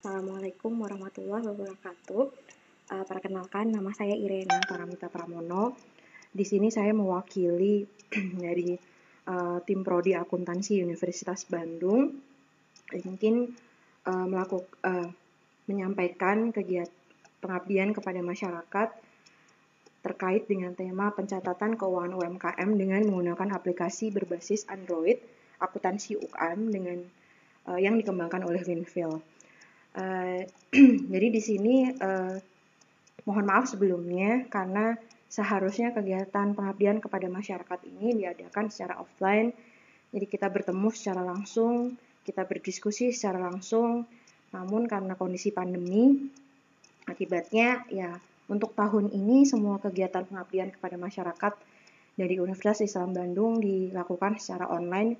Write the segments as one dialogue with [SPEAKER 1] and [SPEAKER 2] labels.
[SPEAKER 1] Assalamualaikum warahmatullahi wabarakatuh. Perkenalkan, nama saya Irena Paramita Pramono. Di sini saya mewakili dari tim Prodi Akuntansi Universitas Bandung. Mungkin menyampaikan kegiatan pengabdian kepada masyarakat terkait dengan tema pencatatan keuangan UMKM dengan menggunakan aplikasi berbasis Android, akuntansi UKM dengan yang dikembangkan oleh Winfil. Jadi di sini mohon maaf sebelumnya karena seharusnya kegiatan pengabdian kepada masyarakat ini diadakan secara offline. Jadi kita bertemu secara langsung, kita berdiskusi secara langsung. Namun karena kondisi pandemi, akibatnya ya untuk tahun ini semua kegiatan pengabdian kepada masyarakat dari Universitas Islam Bandung dilakukan secara online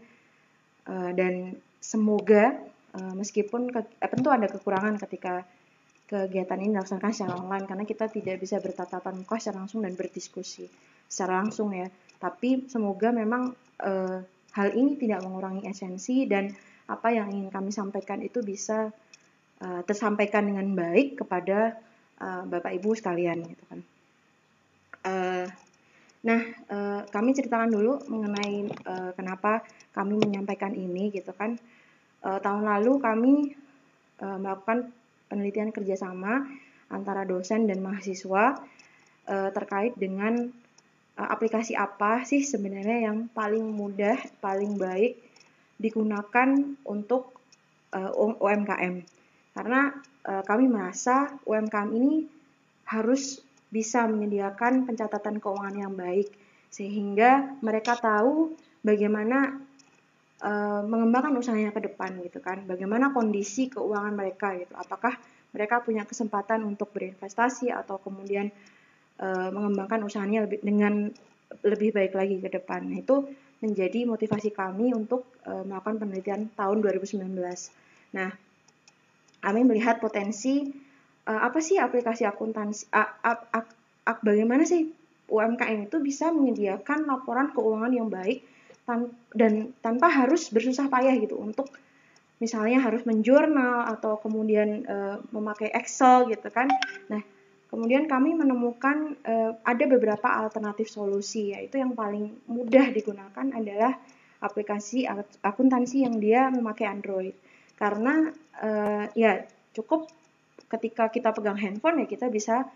[SPEAKER 1] dan semoga meskipun tentu ada kekurangan ketika kegiatan ini dilaksanakan secara online karena kita tidak bisa bertatapan muka secara langsung dan berdiskusi secara langsung ya. Tapi semoga memang hal ini tidak mengurangi esensi dan apa yang ingin kami sampaikan itu bisa tersampaikan dengan baik kepada Bapak Ibu sekalian gitu kan. Kami ceritakan dulu mengenai kenapa kami menyampaikan ini gitu kan. Tahun lalu kami melakukan penelitian kerjasama antara dosen dan mahasiswa terkait dengan aplikasi apa sih sebenarnya yang paling mudah, paling baik digunakan untuk UMKM. Karena kami merasa UMKM ini harus bisa menyediakan pencatatan keuangan yang baik sehingga mereka tahu bagaimana mengembangkan usahanya ke depan gitu kan, bagaimana kondisi keuangan mereka gitu, apakah mereka punya kesempatan untuk berinvestasi atau kemudian mengembangkan usahanya dengan lebih baik lagi ke depan. Nah, itu menjadi motivasi kami untuk melakukan penelitian tahun 2019. Nah, kami melihat potensi apa sih aplikasi akuntansi, bagaimana sih UMKM itu bisa menyediakan laporan keuangan yang baik dan tanpa harus bersusah payah gitu untuk misalnya harus menjurnal atau kemudian memakai Excel gitu kan. Nah, kemudian kami menemukan ada beberapa alternatif solusi, yaitu yang paling mudah digunakan adalah aplikasi akuntansi yang dia memakai Android. Karena ya cukup ketika kita pegang handphone ya kita bisa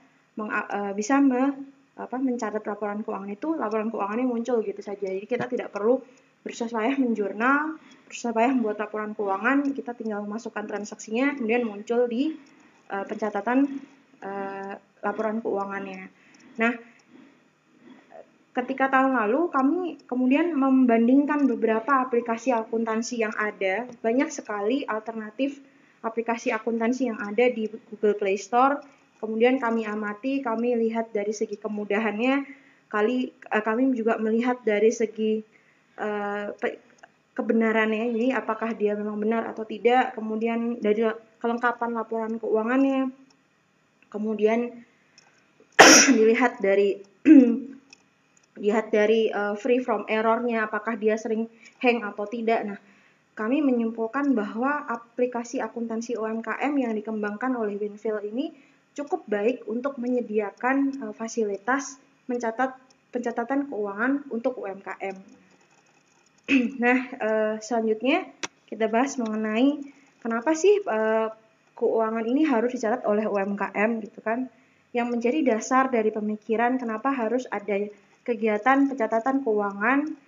[SPEAKER 1] mencatat laporan keuangan itu, laporan keuangannya muncul gitu saja. Jadi kita tidak perlu bersusah payah menjurnal, bersusah payah membuat laporan keuangan, kita tinggal memasukkan transaksinya, kemudian muncul di pencatatan laporan keuangannya. Nah, ketika tahun lalu kami kemudian membandingkan beberapa aplikasi akuntansi yang ada, banyak sekali alternatif aplikasi akuntansi yang ada di Google Play Store. Kemudian kami amati, kami lihat dari segi kemudahannya, kami juga melihat dari segi kebenarannya, jadi apakah dia memang benar atau tidak, kemudian dari kelengkapan laporan keuangannya, kemudian dilihat dari free from error-nya, apakah dia sering hang atau tidak. Nah, kami menyimpulkan bahwa aplikasi akuntansi UMKM yang dikembangkan oleh Winfil ini cukup baik untuk menyediakan fasilitas pencatatan keuangan untuk UMKM. Nah, selanjutnya kita bahas mengenai kenapa sih keuangan ini harus dicatat oleh UMKM gitu kan. Yang menjadi dasar dari pemikiran kenapa harus ada kegiatan pencatatan keuangan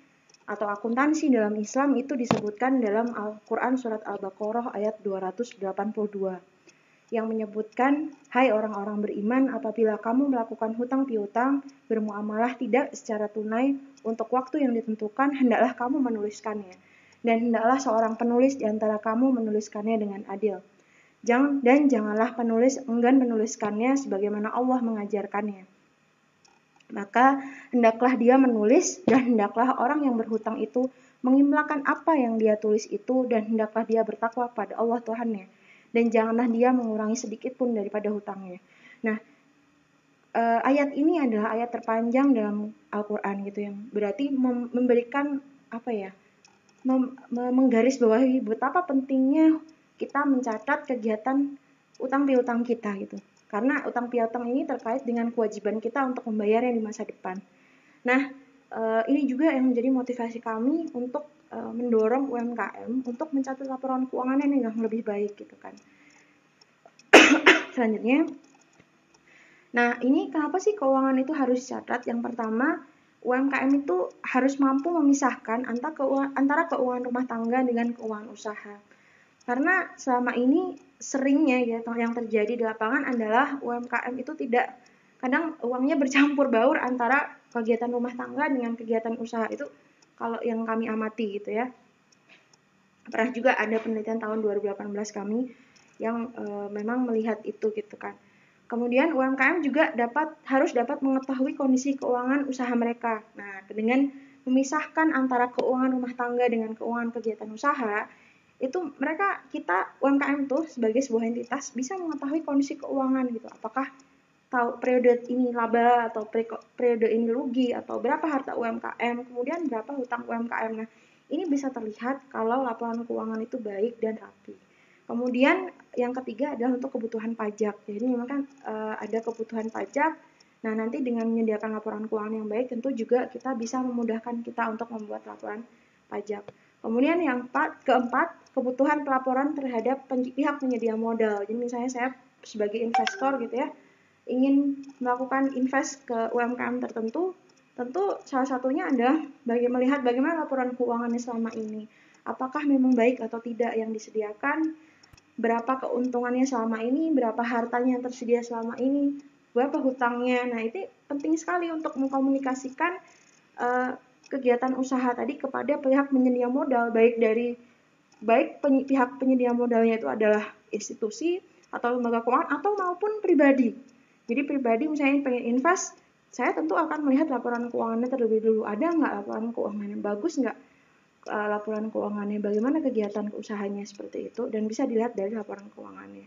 [SPEAKER 1] atau akuntansi dalam Islam itu disebutkan dalam Al-Quran surat Al-Baqarah ayat 282 yang menyebutkan, hai orang-orang beriman, apabila kamu melakukan hutang piutang, bermuamalah tidak secara tunai untuk waktu yang ditentukan, hendaklah kamu menuliskannya. Dan hendaklah seorang penulis di antara kamu menuliskannya dengan adil. Dan janganlah penulis enggan menuliskannya sebagaimana Allah mengajarkannya. Maka hendaklah dia menulis dan hendaklah orang yang berhutang itu mengimlakan apa yang dia tulis itu dan hendaklah dia bertakwa kepada Allah Tuhannya. Dan janganlah dia mengurangi sedikit pun daripada hutangnya. Nah, ayat ini adalah ayat terpanjang dalam Al-Quran gitu yang berarti memberikan menggarisbawahi betapa pentingnya kita mencatat kegiatan utang piutang kita gitu. Karena utang piutang ini terkait dengan kewajiban kita untuk membayarnya di masa depan. Nah, ini juga yang menjadi motivasi kami untuk mendorong UMKM untuk mencatat laporan keuangannya yang lebih baik gitu kan. Selanjutnya, nah ini kenapa sih keuangan itu harus dicatat? Yang pertama, UMKM itu harus mampu memisahkan antara keuangan rumah tangga dengan keuangan usaha. Karena selama ini seringnya ya yang terjadi di lapangan adalah UMKM itu kadang uangnya bercampur baur antara kegiatan rumah tangga dengan kegiatan usaha. Itu kalau yang kami amati gitu ya. Pernah juga ada penelitian tahun 2018 kami yang memang melihat itu gitu kan. Kemudian UMKM juga harus dapat mengetahui kondisi keuangan usaha mereka. Nah, dengan memisahkan antara keuangan rumah tangga dengan keuangan kegiatan usaha, itu kita UMKM tuh sebagai sebuah entitas bisa mengetahui kondisi keuangan gitu. Apakah tahu periode ini laba atau periode ini rugi atau berapa harta UMKM, kemudian berapa hutang UMKM. Nah, ini bisa terlihat kalau laporan keuangan itu baik dan rapi. Kemudian yang ketiga adalah untuk kebutuhan pajak. Jadi memang kan ada kebutuhan pajak. Nah, nanti dengan menyediakan laporan keuangan yang baik tentu juga kita bisa memudahkan kita untuk membuat laporan pajak. Kemudian yang keempat, kebutuhan pelaporan terhadap pihak penyedia modal. Jadi misalnya saya sebagai investor gitu ya, ingin melakukan invest ke UMKM tertentu, tentu salah satunya adalah melihat bagaimana laporan keuangannya selama ini. Apakah memang baik atau tidak yang disediakan, berapa keuntungannya selama ini, berapa hartanya yang tersedia selama ini, berapa hutangnya. Nah, itu penting sekali untuk mengkomunikasikan kegiatan usaha tadi kepada pihak penyedia modal, baik pihak penyedia modalnya itu adalah institusi atau lembaga keuangan atau maupun pribadi. Jadi pribadi misalnya pengen invest, saya tentu akan melihat laporan keuangannya terlebih dulu. Ada nggak laporan keuangannya? Bagus nggak laporan keuangannya? Bagaimana kegiatan usahanya seperti itu? Dan bisa dilihat dari laporan keuangannya.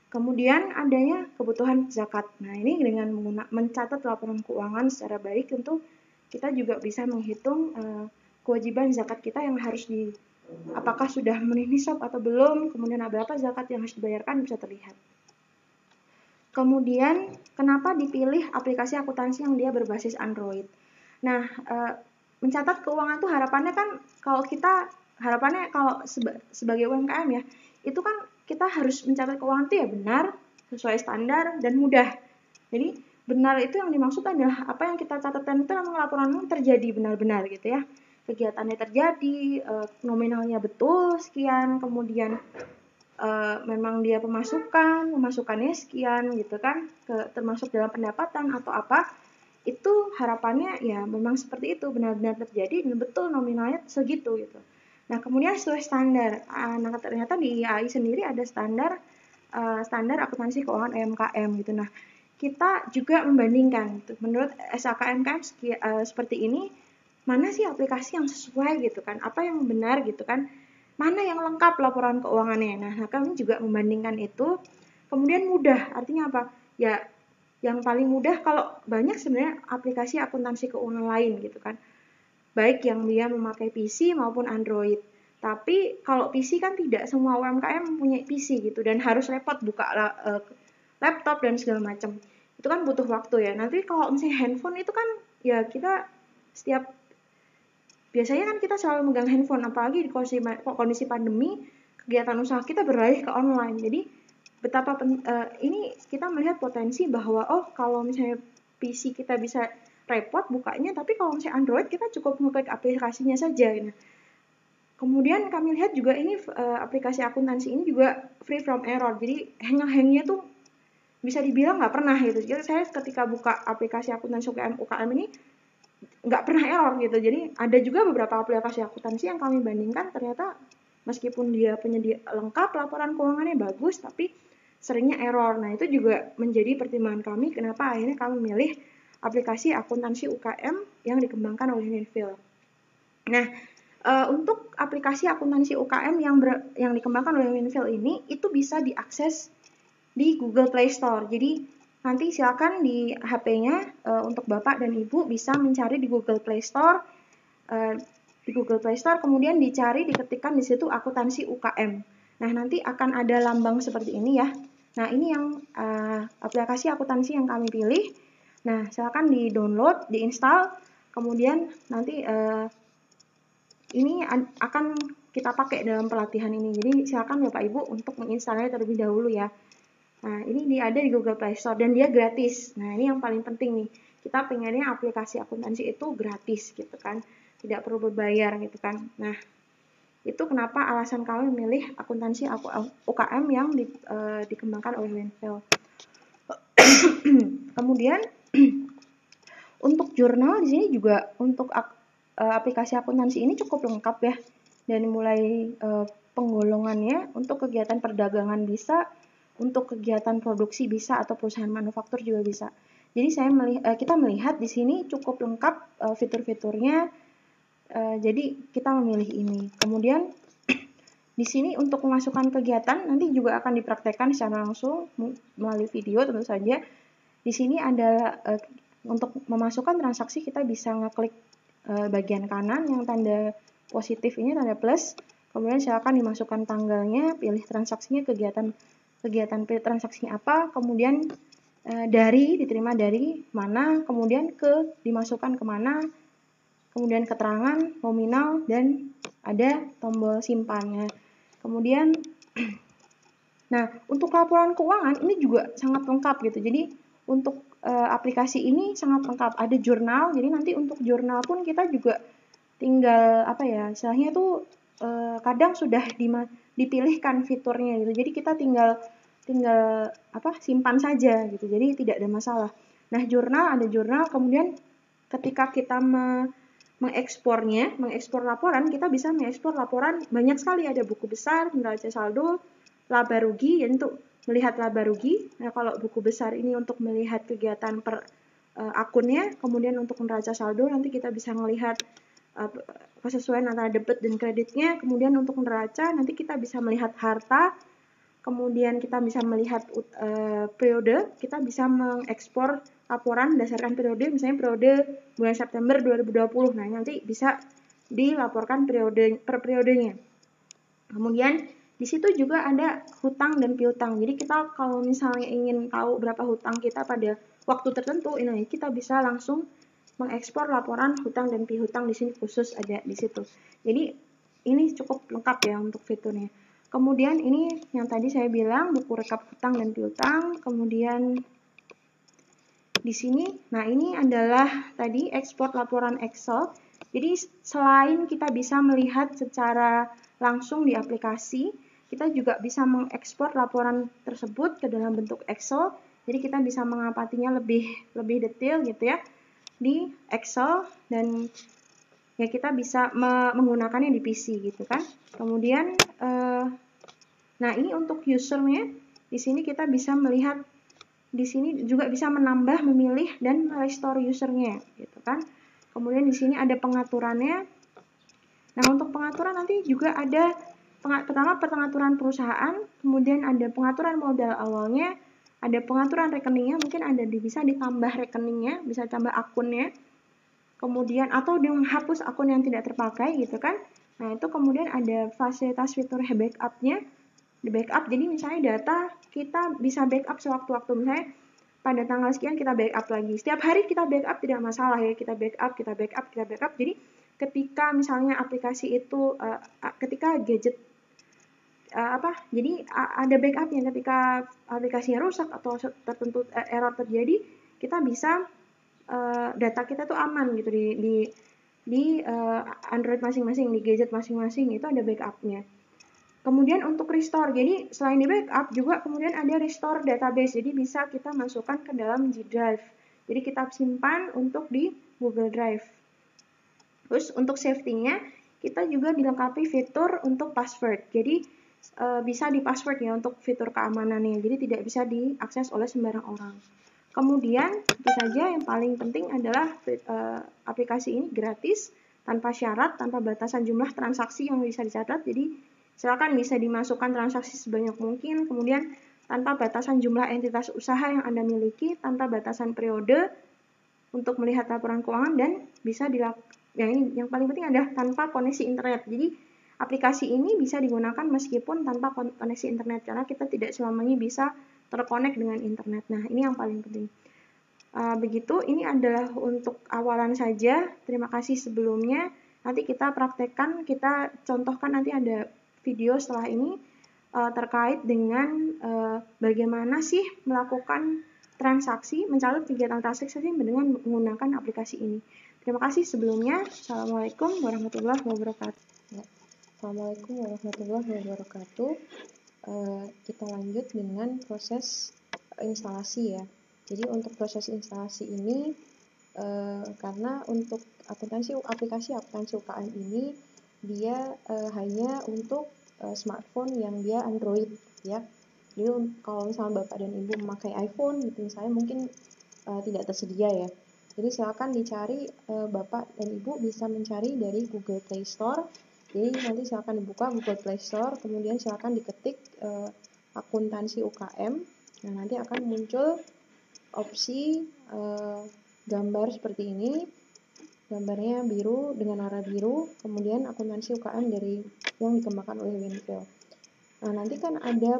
[SPEAKER 1] Kemudian adanya kebutuhan zakat. Nah, ini dengan mencatat laporan keuangan secara baik tentu kita juga bisa menghitung kewajiban zakat kita yang harus apakah sudah memenuhi nisab atau belum, kemudian berapa zakat yang harus dibayarkan bisa terlihat. Kemudian kenapa dipilih aplikasi akuntansi yang dia berbasis Android? Nah, mencatat keuangan itu harapannya kalau sebagai UMKM ya, itu kan kita harus mencatat keuangan itu ya benar, sesuai standar dan mudah. Jadi benar itu yang dimaksud adalah apa yang kita catatkan itu memang laporan terjadi benar-benar gitu ya. Kegiatannya terjadi, nominalnya betul sekian, kemudian memang dia pemasukannya sekian gitu kan, termasuk dalam pendapatan atau apa, itu harapannya ya memang seperti itu, benar-benar terjadi dan betul nominalnya segitu gitu. Nah, kemudian sesuai standar. Nah, ternyata di AI sendiri ada standar akuntansi keuangan UMKM gitu. Nah, kita juga membandingkan gitu. Menurut SAKMKM seperti ini, mana sih aplikasi yang sesuai gitu kan? Apa yang benar gitu kan? Mana yang lengkap laporan keuangannya. Nah, kami juga membandingkan itu. Kemudian mudah, artinya apa? Ya, yang paling mudah kalau banyak sebenarnya aplikasi akuntansi keuangan lain gitu kan. Baik yang dia memakai PC maupun Android. Tapi kalau PC kan tidak semua UMKM mempunyai PC gitu dan harus repot buka laptop dan segala macam. Itu kan butuh waktu ya. Nanti kalau misalnya handphone itu kan ya kita biasanya kan kita selalu megang handphone, apalagi di kondisi pandemi, kegiatan usaha kita beralih ke online. Jadi betapa ini kita melihat potensi bahwa kalau misalnya PC kita bisa repot bukanya, tapi kalau misalnya Android kita cukup mengklik aplikasinya saja. Nah, kemudian kami lihat juga ini aplikasi akuntansi ini juga free from error. Jadi hang-hangnya tuh bisa dibilang nggak pernah gitu. Jadi saya ketika buka aplikasi akuntansi UKM ini nggak pernah error gitu. Jadi ada juga beberapa aplikasi akuntansi yang kami bandingkan ternyata meskipun dia penyedia lengkap laporan keuangannya bagus, tapi seringnya error. Nah, itu juga menjadi pertimbangan kami kenapa akhirnya kami memilih aplikasi akuntansi UKM yang dikembangkan oleh Ninfil. Nah, untuk aplikasi akuntansi UKM yang dikembangkan oleh Ninfil ini itu bisa diakses di Google Play Store. Jadi nanti silakan di HP-nya untuk Bapak dan Ibu bisa mencari di Google Play Store. Kemudian diketikkan di situ akuntansi UKM. Nah, nanti akan ada lambang seperti ini ya. Nah, ini yang aplikasi akuntansi yang kami pilih. Nah, silakan di-download, diinstal, kemudian nanti ini akan kita pakai dalam pelatihan ini. Jadi, silakan Bapak Ibu untuk menginstalnya terlebih dahulu ya. Nah, ini dia ada di Google Play Store dan dia gratis. Nah, ini yang paling penting nih. Kita pengennya aplikasi akuntansi itu gratis gitu kan. Tidak perlu berbayar gitu kan. Nah, itu kenapa alasan kami memilih akuntansi UKM yang dikembangkan oleh Wenvel. Kemudian untuk jurnal di sini juga untuk aplikasi akuntansi ini cukup lengkap ya. Dari mulai penggolongannya untuk kegiatan perdagangan bisa, untuk kegiatan produksi bisa, atau perusahaan manufaktur juga bisa. Jadi kita melihat di sini cukup lengkap fitur-fiturnya. Jadi kita memilih ini. Kemudian di sini untuk memasukkan kegiatan nanti juga akan dipraktekkan secara langsung melalui video tentu saja. Di sini ada untuk memasukkan transaksi kita bisa ngeklik bagian kanan yang tanda positif ini, tanda plus. Kemudian silakan dimasukkan tanggalnya, pilih transaksinya, kegiatan transaksinya apa, kemudian diterima dari mana, kemudian dimasukkan kemana, kemudian keterangan, nominal, dan ada tombol simpannya. Kemudian, nah untuk laporan keuangan ini juga sangat lengkap gitu. Jadi untuk aplikasi ini sangat lengkap. Ada jurnal, jadi nanti untuk jurnal pun kita juga tinggal istilahnya tuh kadang sudah dipilihkan fiturnya gitu. Jadi kita tinggal simpan saja gitu. Jadi tidak ada masalah. Nah, ada jurnal, kemudian ketika kita mengekspor laporan, kita bisa mengekspor laporan banyak sekali, ada buku besar, neraca saldo, laba rugi, untuk melihat laba rugi. Nah, kalau buku besar ini untuk melihat kegiatan per akunnya, kemudian untuk neraca saldo nanti kita bisa melihat kesesuaian antara debit dan kreditnya, kemudian untuk neraca nanti kita bisa melihat harta, kemudian kita bisa melihat periode, kita bisa mengekspor laporan berdasarkan periode, misalnya periode bulan September 2020. Nah, nanti bisa dilaporkan per periodenya. Kemudian di situ juga ada hutang dan piutang. Jadi kita kalau misalnya ingin tahu berapa hutang kita pada waktu tertentu, ini kita bisa langsung mengekspor laporan hutang dan piutang, di sini khusus ada di situ. Jadi ini cukup lengkap ya untuk fiturnya. Kemudian ini yang tadi saya bilang buku rekap hutang dan piutang. Kemudian di sini, nah ini adalah tadi ekspor laporan Excel. Jadi selain kita bisa melihat secara langsung di aplikasi, kita juga bisa mengekspor laporan tersebut ke dalam bentuk Excel. Jadi kita bisa mengamatinya lebih detail gitu ya di Excel, dan ya kita bisa menggunakannya di PC gitu kan. Kemudian nah ini untuk usernya, di sini kita bisa melihat, di sini juga bisa menambah, memilih, dan restore usernya gitu kan. Kemudian di sini ada pengaturannya. Nah, untuk pengaturan nanti juga ada pertama pengaturan perusahaan, kemudian ada pengaturan modal awalnya, ada pengaturan rekeningnya, mungkin bisa ditambah rekeningnya, bisa ditambah akunnya. Kemudian atau menghapus akun yang tidak terpakai gitu kan. Nah, itu kemudian ada fasilitas fitur backup-nya. Di backup, jadi misalnya data kita bisa backup sewaktu-waktu, misalnya pada tanggal sekian kita backup lagi. Setiap hari kita backup tidak masalah ya, kita backup. Jadi ketika misalnya aplikasi itu ketika gadget jadi ada backupnya, ketika aplikasinya rusak atau tertentu error terjadi, kita bisa data kita tuh aman gitu di Android masing-masing, di gadget masing-masing itu ada backupnya. Kemudian untuk restore, jadi selain di backup juga kemudian ada restore database, jadi bisa kita masukkan ke dalam G Drive. Jadi kita simpan untuk di Google Drive. Terus untuk safety-nya kita juga dilengkapi fitur untuk password. Jadi bisa di password ya untuk fitur keamanannya. Jadi tidak bisa diakses oleh sembarang orang. Kemudian tentu saja yang paling penting adalah aplikasi ini gratis, tanpa syarat, tanpa batasan jumlah transaksi yang bisa dicatat. Jadi silakan bisa dimasukkan transaksi sebanyak mungkin, kemudian tanpa batasan jumlah entitas usaha yang Anda miliki, tanpa batasan periode untuk melihat laporan keuangan, dan bisa yang paling penting adalah tanpa koneksi internet. Jadi aplikasi ini bisa digunakan meskipun tanpa koneksi internet, karena kita tidak selamanya bisa terkonek dengan internet. Nah, ini yang paling penting. Begitu, ini adalah untuk awalan saja. Terima kasih sebelumnya. Nanti kita praktekkan, kita contohkan, nanti ada video setelah ini terkait dengan bagaimana sih melakukan transaksi, mencatat kegiatan transaksi dengan menggunakan aplikasi ini. Terima kasih sebelumnya. Assalamualaikum warahmatullahi wabarakatuh.
[SPEAKER 2] Assalamualaikum warahmatullahi wabarakatuh. Kita lanjut dengan proses instalasi ya. Jadi untuk proses instalasi ini, karena untuk aplikasi akuntansi UKM ini dia hanya untuk smartphone yang dia Android ya. Jadi kalau misalnya Bapak dan Ibu memakai iPhone gitu misalnya mungkin tidak tersedia ya. Jadi silakan dicari, Bapak dan Ibu bisa mencari dari Google Play Store. Jadi nanti silakan dibuka Google Play Store, kemudian silakan diketik akuntansi UKM. Nah, nanti akan muncul opsi gambar seperti ini. Gambarnya biru dengan warna biru, kemudian akuntansi UKM dari yang dikembangkan oleh Winfield. Nah, nanti kan ada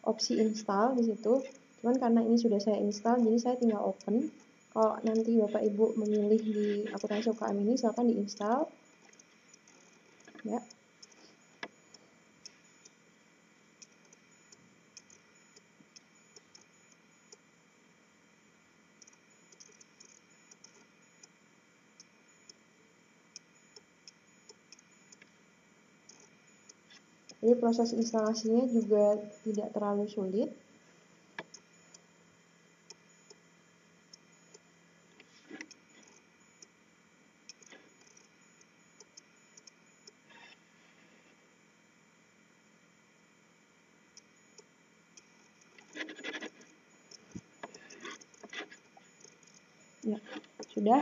[SPEAKER 2] opsi install di situ. Cuman karena ini sudah saya install, jadi saya tinggal open. Kalau nanti Bapak Ibu memilih di akuntansi UKM ini, silakan diinstal. Ya. Jadi proses instalasinya juga tidak terlalu sulit. Ya, sudah.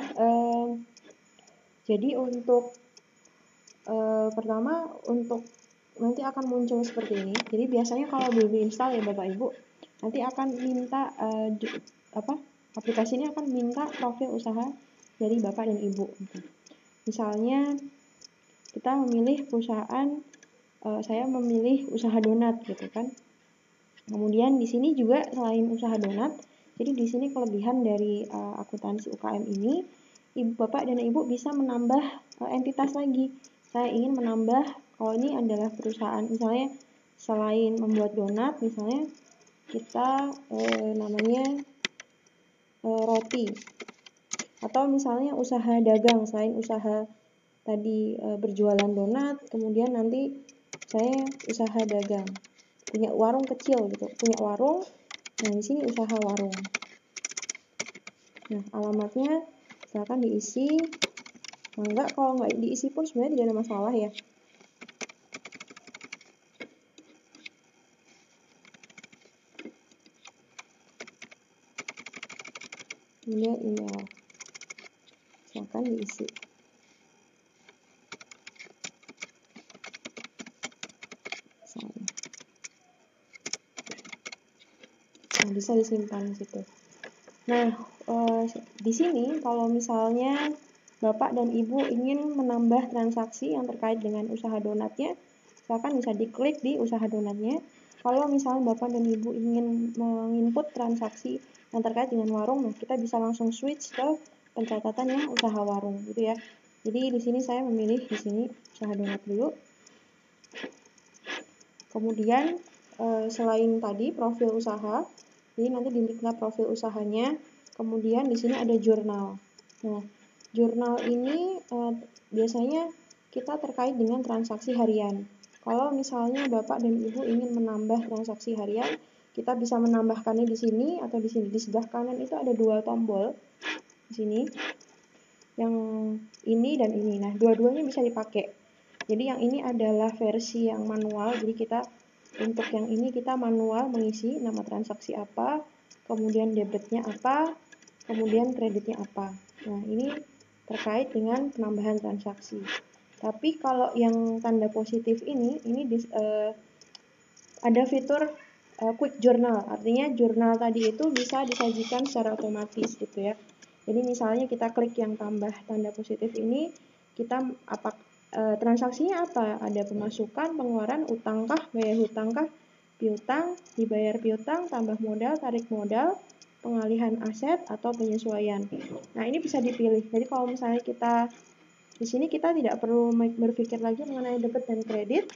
[SPEAKER 2] Jadi untuk pertama untuk nanti akan muncul seperti ini. Jadi biasanya kalau belum diinstal ya Bapak Ibu, nanti akan minta aplikasi ini akan minta profil usaha dari Bapak dan Ibu. Misalnya kita memilih perusahaan, saya memilih usaha donat gitu kan. Kemudian di sini juga selain usaha donat, jadi di sini kelebihan dari akuntansi UKM ini, Bapak dan Ibu bisa menambah entitas lagi. Saya ingin menambah, kalau ini adalah perusahaan, misalnya selain membuat donat, misalnya kita namanya roti. Atau misalnya usaha dagang, selain usaha tadi berjualan donat, kemudian nanti saya usaha dagang. Punya warung kecil gitu, punya warung. Nah, di sini usaha warung. Nah, alamatnya silakan diisi. Enggak, kalau nggak diisi pun sebenarnya tidak ada masalah ya. Kemudian email. Silakan diisi. Nah, bisa disimpan di situ. Nah, di sini kalau misalnya Bapak dan Ibu ingin menambah transaksi yang terkait dengan usaha donatnya, silakan bisa diklik di usaha donatnya. Kalau misalnya Bapak dan Ibu ingin menginput transaksi yang terkait dengan warung, nah kita bisa langsung switch ke pencatatan yang usaha warung gitu ya. Jadi di sini saya memilih di sini usaha donat dulu. Kemudian selain tadi profil usaha, jadi nanti diklik profil usahanya, kemudian di sini ada jurnal. Nah, jurnal ini biasanya kita terkait dengan transaksi harian. Kalau misalnya Bapak dan Ibu ingin menambah transaksi harian, kita bisa menambahkannya di sini atau di sini. Di sebelah kanan itu ada dua tombol di sini. Yang ini dan ini. Nah, dua-duanya bisa dipakai. Jadi yang ini adalah versi yang manual. Jadi kita untuk yang ini kita manual mengisi nama transaksi apa, kemudian debitnya apa, kemudian kreditnya apa. Nah, ini terkait dengan penambahan transaksi. Tapi kalau yang tanda positif ini ada fitur quick journal. Artinya jurnal tadi itu bisa disajikan secara otomatis gitu ya. Jadi misalnya kita klik yang tambah tanda positif ini, kita transaksinya apa? Ada pemasukan, pengeluaran, utangkah, biaya hutangkah, piutang, dibayar piutang, tambah modal, tarik modal, pengalihan aset, atau penyesuaian. Nah, ini bisa dipilih. Jadi kalau misalnya kita di sini kita tidak perlu berpikir lagi mengenai debit dan kredit.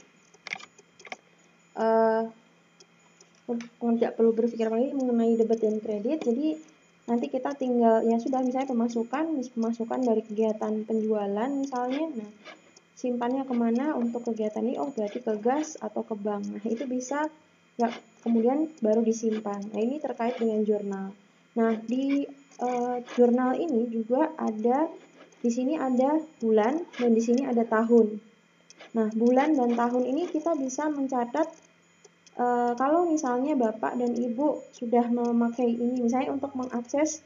[SPEAKER 2] Tidak perlu berpikir lagi mengenai debit dan kredit. Jadi nanti kita tinggal ya sudah misalnya pemasukan dari kegiatan penjualan misalnya. Nah, simpannya kemana untuk kegiatan ini? Oh, berarti ke gas atau ke bank. Nah, itu bisa ya, kemudian baru disimpan. Nah, ini terkait dengan jurnal. Nah, di jurnal ini juga ada, di sini ada bulan dan di sini ada tahun. Nah, bulan dan tahun ini kita bisa mencatat kalau misalnya Bapak dan Ibu sudah memakai ini, misalnya untuk mengakses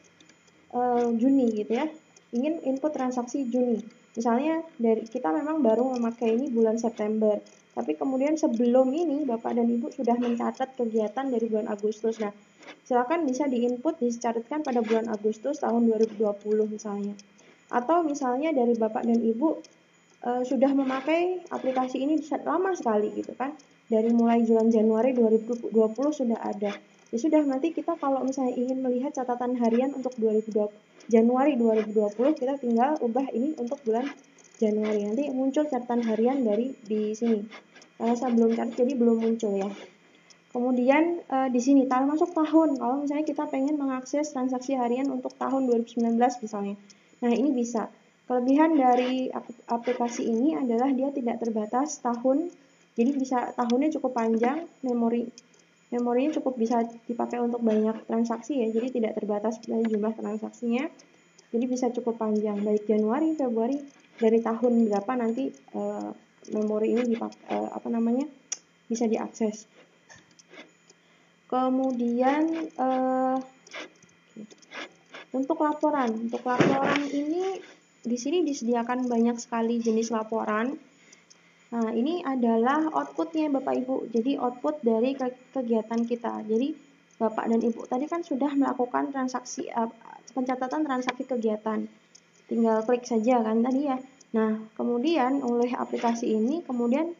[SPEAKER 2] Juni gitu ya, ingin input transaksi Juni. Misalnya dari kita memang baru memakai ini bulan September, tapi kemudian sebelum ini Bapak dan Ibu sudah mencatat kegiatan dari bulan Agustus. Nah, silakan bisa diinput, dicatatkan pada bulan Agustus tahun 2020 misalnya. Atau misalnya dari Bapak dan Ibu sudah memakai aplikasi ini lama sekali gitu kan. Dari mulai bulan Januari 2020 sudah ada. Ya sudah, nanti kita kalau misalnya ingin melihat catatan harian untuk Januari 2020, kita tinggal ubah ini untuk bulan Januari. Nanti muncul catatan harian dari di sini. Kalau saya belum catat jadi belum muncul ya. Kemudian di sini masuk tahun. Kalau misalnya kita pengen mengakses transaksi harian untuk tahun 2019 misalnya. Nah, ini bisa. Kelebihan dari aplikasi ini adalah dia tidak terbatas tahun. Jadi bisa tahunnya cukup panjang, memorinya cukup bisa dipakai untuk banyak transaksi ya. Jadi tidak terbatas dari jumlah transaksinya. Jadi bisa cukup panjang, baik Januari, Februari, dari tahun berapa nanti memori ini bisa diakses. Kemudian untuk laporan ini di sini disediakan banyak sekali jenis laporan. Nah, ini adalah outputnya Bapak Ibu. Jadi output dari kegiatan kita. Jadi Bapak dan Ibu tadi kan sudah melakukan pencatatan transaksi kegiatan. Tinggal klik saja kan tadi ya. Nah, kemudian oleh aplikasi ini kemudian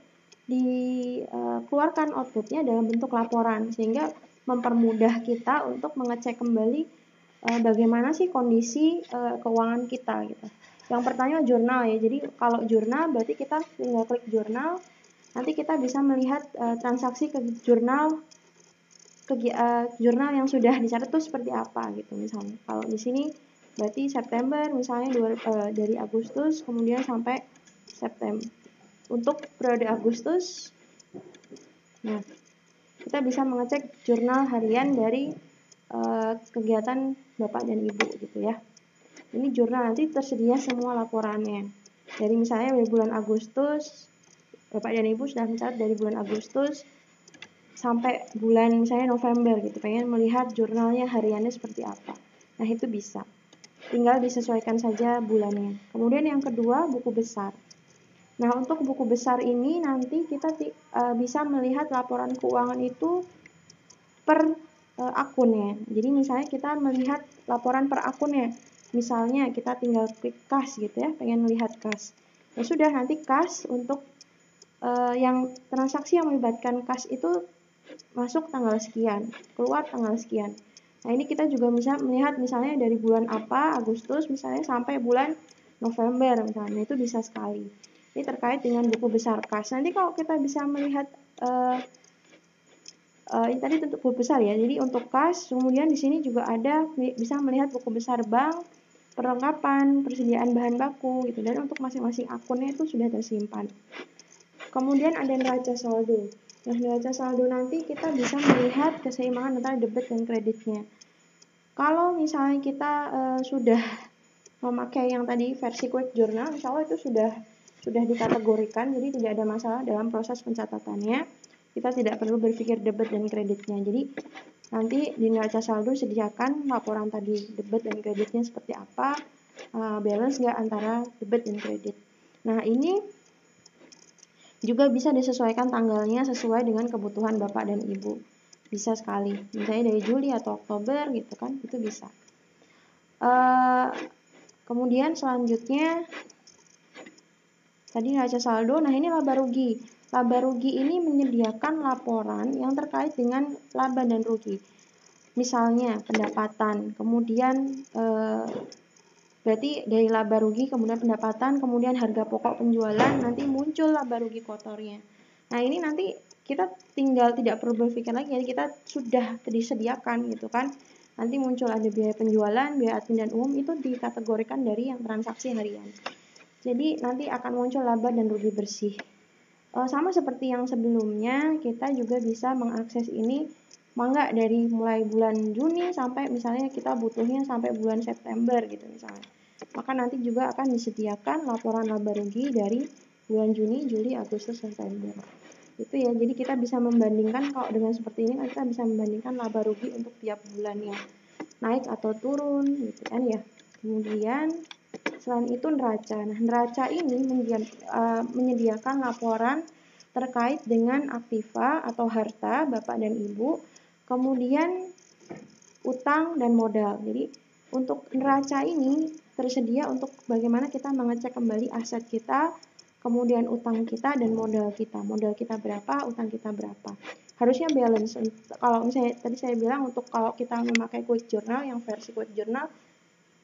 [SPEAKER 2] dikeluarkan outputnya dalam bentuk laporan, sehingga mempermudah kita untuk mengecek kembali bagaimana sih kondisi keuangan kita gitu. Yang pertama jurnal ya. Jadi kalau jurnal berarti kita tinggal klik jurnal, nanti kita bisa melihat transaksi ke jurnal yang sudah dicatat itu seperti apa gitu misalnya. Kalau di sini berarti September misalnya dari Agustus kemudian sampai September. Untuk periode Agustus, nah kita bisa mengecek jurnal harian dari kegiatan Bapak dan Ibu gitu ya. Ini jurnal nanti tersedia semua laporannya. Dari misalnya dari bulan Agustus, Bapak dan Ibu sudah mencatat dari bulan Agustus sampai bulan misalnya November gitu, pengen melihat jurnalnya hariannya seperti apa. Nah, itu bisa. Tinggal disesuaikan saja bulannya. Kemudian yang kedua, buku besar. Nah, untuk buku besar ini nanti kita bisa melihat laporan keuangan itu per akunnya. Jadi misalnya kita melihat laporan per akunnya. Misalnya kita tinggal klik kas gitu ya, pengen melihat kas. Ya sudah, nanti kas untuk yang transaksi yang melibatkan kas itu masuk tanggal sekian, keluar tanggal sekian. Nah, ini kita juga bisa melihat misalnya dari bulan apa, Agustus misalnya sampai bulan November misalnya, itu bisa sekali. Ini terkait dengan buku besar kas. Nanti kalau kita bisa melihat ini tadi untuk buku besar ya. Jadi untuk kas, kemudian di sini juga ada bisa melihat buku besar bank, perlengkapan, persediaan bahan baku gitu. Dan untuk masing-masing akunnya itu sudah tersimpan. Kemudian ada neraca saldo. Nah, neraca saldo nanti kita bisa melihat keseimbangan antara debit dan kreditnya. Kalau misalnya kita sudah memakai yang tadi versi quick journal, insya Allah itu sudah dikategorikan, jadi tidak ada masalah dalam proses pencatatannya. Kita tidak perlu berpikir debit dan kreditnya. Jadi nanti di neraca saldo sediakan laporan tadi debit dan kreditnya seperti apa, balance nggak antara debit dan kredit. Nah, ini juga bisa disesuaikan tanggalnya sesuai dengan kebutuhan Bapak dan Ibu. Bisa sekali, misalnya dari Juli atau Oktober gitu kan, itu bisa. Kemudian selanjutnya tadi neraca saldo. Nah, ini laba rugi.
[SPEAKER 1] Laba rugi ini menyediakan laporan yang terkait dengan laba dan rugi. Misalnya pendapatan, kemudian berarti dari laba rugi, kemudian pendapatan, kemudian harga pokok penjualan, nanti muncul laba rugi kotornya. Nah ini nanti kita tinggal tidak perlu berpikir lagi, jadi kita sudah disediakan gitu kan. Nanti muncul ada biaya penjualan, biaya admin dan umum, itu dikategorikan dari yang transaksi harian. Jadi nanti akan muncul laba dan rugi bersih. Sama seperti yang sebelumnya, kita juga bisa mengakses ini mangga dari mulai bulan Juni sampai misalnya kita butuhnya sampai bulan September gitu misalnya. Maka nanti juga akan disediakan laporan laba rugi dari bulan Juni, Juli, Agustus, September. Itu ya, jadi kita bisa membandingkan, kalau dengan seperti ini kita bisa membandingkan laba rugi untuk tiap bulannya, naik atau turun gitu kan ya. Kemudian selain itu neraca. Nah, neraca ini menyediakan laporan terkait dengan aktiva atau harta Bapak dan Ibu, kemudian utang dan modal. Jadi untuk neraca ini tersedia untuk bagaimana kita mengecek kembali aset kita, kemudian utang kita dan modal kita. Modal kita berapa, utang kita berapa. Harusnya balance. Kalau misalnya tadi saya bilang untuk kalau kita memakai quick journal, yang versi quick journal,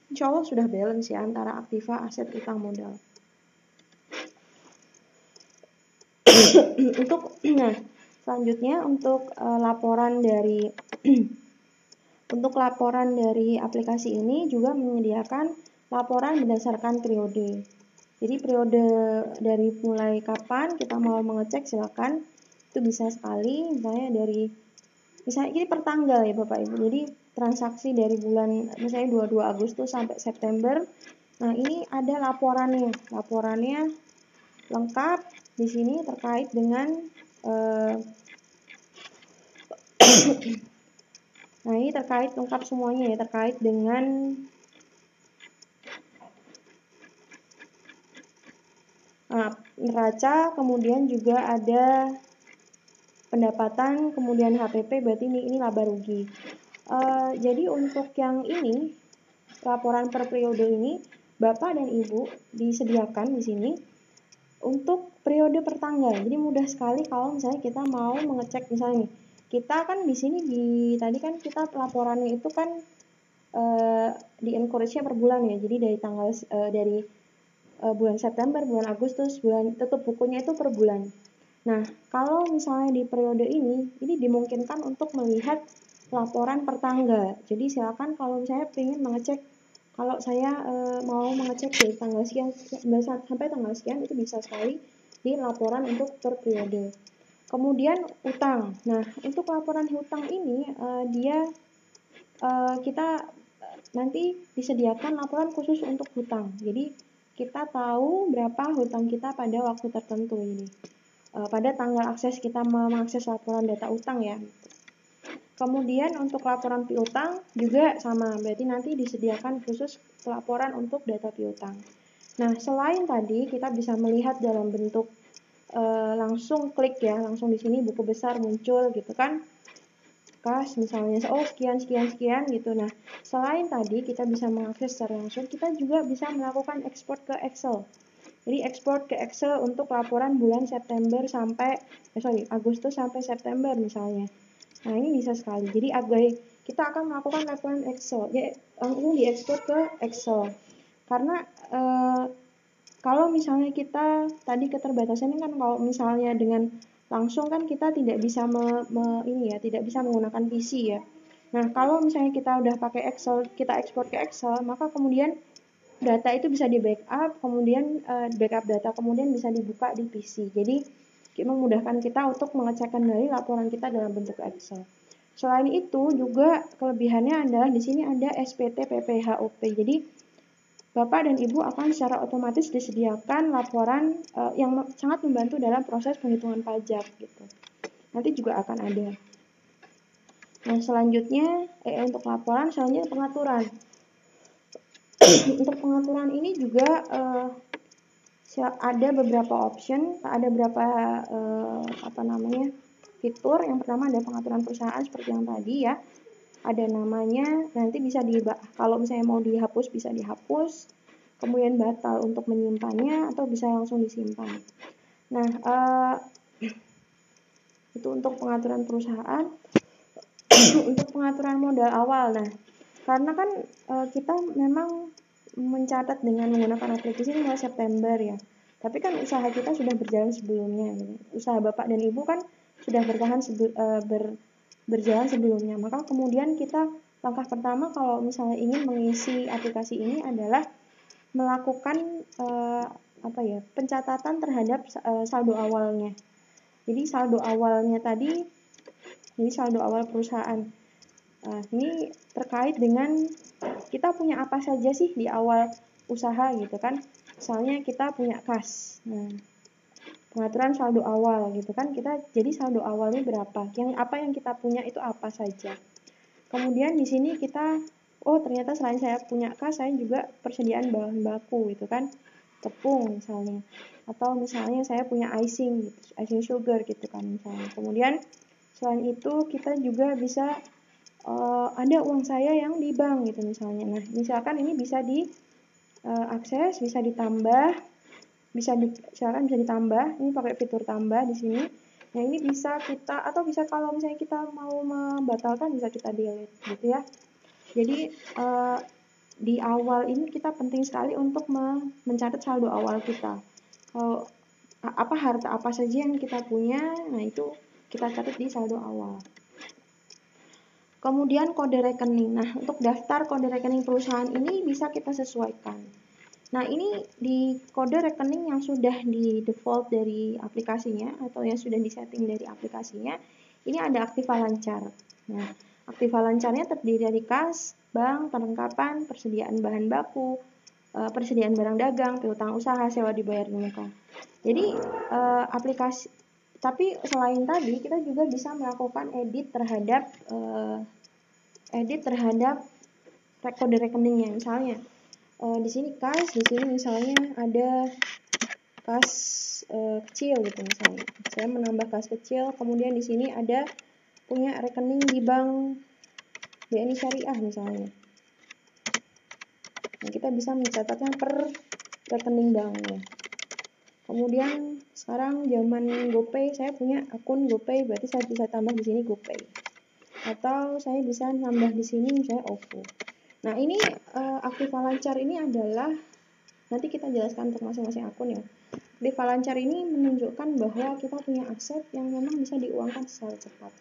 [SPEAKER 1] insya Allah sudah balance ya antara aktiva, aset, utang, modal. Nah, selanjutnya untuk laporan dari untuk laporan dari aplikasi ini juga menyediakan laporan berdasarkan periode. Jadi periode dari mulai kapan kita mau mengecek silakan, itu bisa sekali, misalnya ini per tanggal ya Bapak Ibu. Jadi transaksi dari bulan misalnya 22 Agustus sampai September. Nah, ini ada laporannya. Laporannya lengkap di sini terkait dengan nah, ini terkait lengkap semuanya ya, terkait dengan neraca, kemudian juga ada pendapatan, kemudian HPP, berarti ini laba rugi. Jadi untuk yang ini, laporan per periode ini, Bapak dan Ibu disediakan di sini untuk periode per tanggal. Jadi mudah sekali kalau misalnya kita mau mengecek misalnya nih, kita kan di sini tadi kan kita laporannya itu kan di encourage-nya per bulan ya. Jadi dari tanggal bulan September, bulan Agustus, bulan tutup bukunya itu per bulan. Nah, kalau misalnya di periode ini dimungkinkan untuk melihat laporan per tanggal. Jadi silakan kalau misalnya ingin mengecek, kalau saya mau mengecek dari tanggal sekian sampai tanggal sekian, itu bisa sekali di laporan untuk per periode. Kemudian utang. Nah, untuk laporan hutang ini kita nanti disediakan laporan khusus untuk hutang. Jadi kita tahu berapa hutang kita pada waktu tertentu ini. Pada tanggal akses kita mengakses laporan data utang ya. Kemudian untuk laporan piutang juga sama, berarti nanti disediakan khusus laporan untuk data piutang. Nah, selain tadi kita bisa melihat dalam bentuk langsung klik ya, langsung di sini buku besar muncul gitu kan. Kas misalnya, sekian gitu. Nah, selain tadi kita bisa mengakses secara langsung, kita juga bisa melakukan ekspor ke Excel. Jadi ekspor ke Excel untuk laporan bulan Agustus sampai September misalnya. Nah, ini bisa sekali. Jadi kita akan melakukan laporan Excel, ya langsung diekspor ke Excel. Karena kalau misalnya kita tadi keterbatasannya kan, kalau misalnya dengan langsung kan kita tidak bisa tidak bisa menggunakan PC ya. Nah, kalau misalnya kita udah pakai Excel, kita ekspor ke Excel, maka kemudian data itu bisa di backup, kemudian backup data kemudian bisa dibuka di PC. Jadi memudahkan kita untuk mengecek kembali laporan kita dalam bentuk Excel. Selain itu juga kelebihannya adalah di sini ada SPT PPHOP. Jadi Bapak dan Ibu akan secara otomatis disediakan laporan yang sangat membantu dalam proses penghitungan pajak gitu. Nanti juga akan ada. Nah, selanjutnya untuk laporan, selanjutnya pengaturan. Untuk pengaturan ini juga ada beberapa option, ada beberapa fitur. Yang pertama ada pengaturan perusahaan seperti yang tadi ya. Ada namanya, nanti bisa kalau misalnya mau dihapus bisa dihapus, kemudian batal untuk menyimpannya atau bisa langsung disimpan. Nah, Itu untuk pengaturan perusahaan. Untuk pengaturan modal awal. Nah, karena kan kita memang mencatat dengan menggunakan aplikasi ini mulai September ya. Tapi kan usaha kita sudah berjalan sebelumnya. Gitu. Usaha Bapak dan Ibu kan sudah berjalan sebelumnya. Maka kemudian kita langkah pertama kalau misalnya ingin mengisi aplikasi ini adalah melakukan pencatatan terhadap saldo awalnya. Jadi saldo awalnya tadi, ini saldo awal perusahaan. Ini terkait dengan kita punya apa saja sih di awal usaha gitu kan. Misalnya kita punya kas. Nah, pengaturan saldo awal gitu kan, kita jadi saldo awalnya berapa, apa yang kita punya itu apa saja. Kemudian di sini kita ternyata selain saya punya kas, saya juga persediaan bahan baku gitu kan, tepung misalnya, atau misalnya saya punya icing sugar gitu kan misalnya. Kemudian selain itu kita juga bisa ada uang saya yang di bank gitu misalnya. Nah, misalkan ini bisa diakses, bisa ditambah, silakan bisa ditambah. Ini pakai fitur tambah di sini. Nah, ini bisa kita, atau bisa kalau misalnya kita mau membatalkan bisa kita delete gitu ya. Jadi di awal ini kita penting sekali untuk mencatat saldo awal kita. Kalau harta apa saja yang kita punya, nah itu kita catat di saldo awal. Kemudian kode rekening. Nah, untuk daftar kode rekening perusahaan ini bisa kita sesuaikan. Nah, ini di kode rekening yang sudah di default dari aplikasinya atau yang sudah disetting dari aplikasinya, ini ada Aktiva Lancar. Nah, Aktiva Lancarnya terdiri dari kas, bank, perlengkapan, persediaan bahan baku, persediaan barang dagang, piutang usaha, sewa dibayar di muka. Jadi, tapi selain tadi, kita juga bisa melakukan edit terhadap kode rekeningnya. Misalnya, di sini kas, di sini misalnya ada kas kecil gitu misalnya. Saya menambah kas kecil, kemudian di sini ada punya rekening di bank BNI Syariah misalnya. Nah, kita bisa mencatatnya per rekening banknya. Kemudian sekarang zaman GoPay, saya punya akun GoPay, berarti saya bisa tambah di sini GoPay. Atau saya bisa nambah di sini misalnya OVO. Nah, ini Aktiva Lancar ini adalah, nanti kita jelaskan untuk masing-masing akun ya. Aktiva Lancar ini menunjukkan bahwa kita punya aset yang memang bisa diuangkan secara cepat.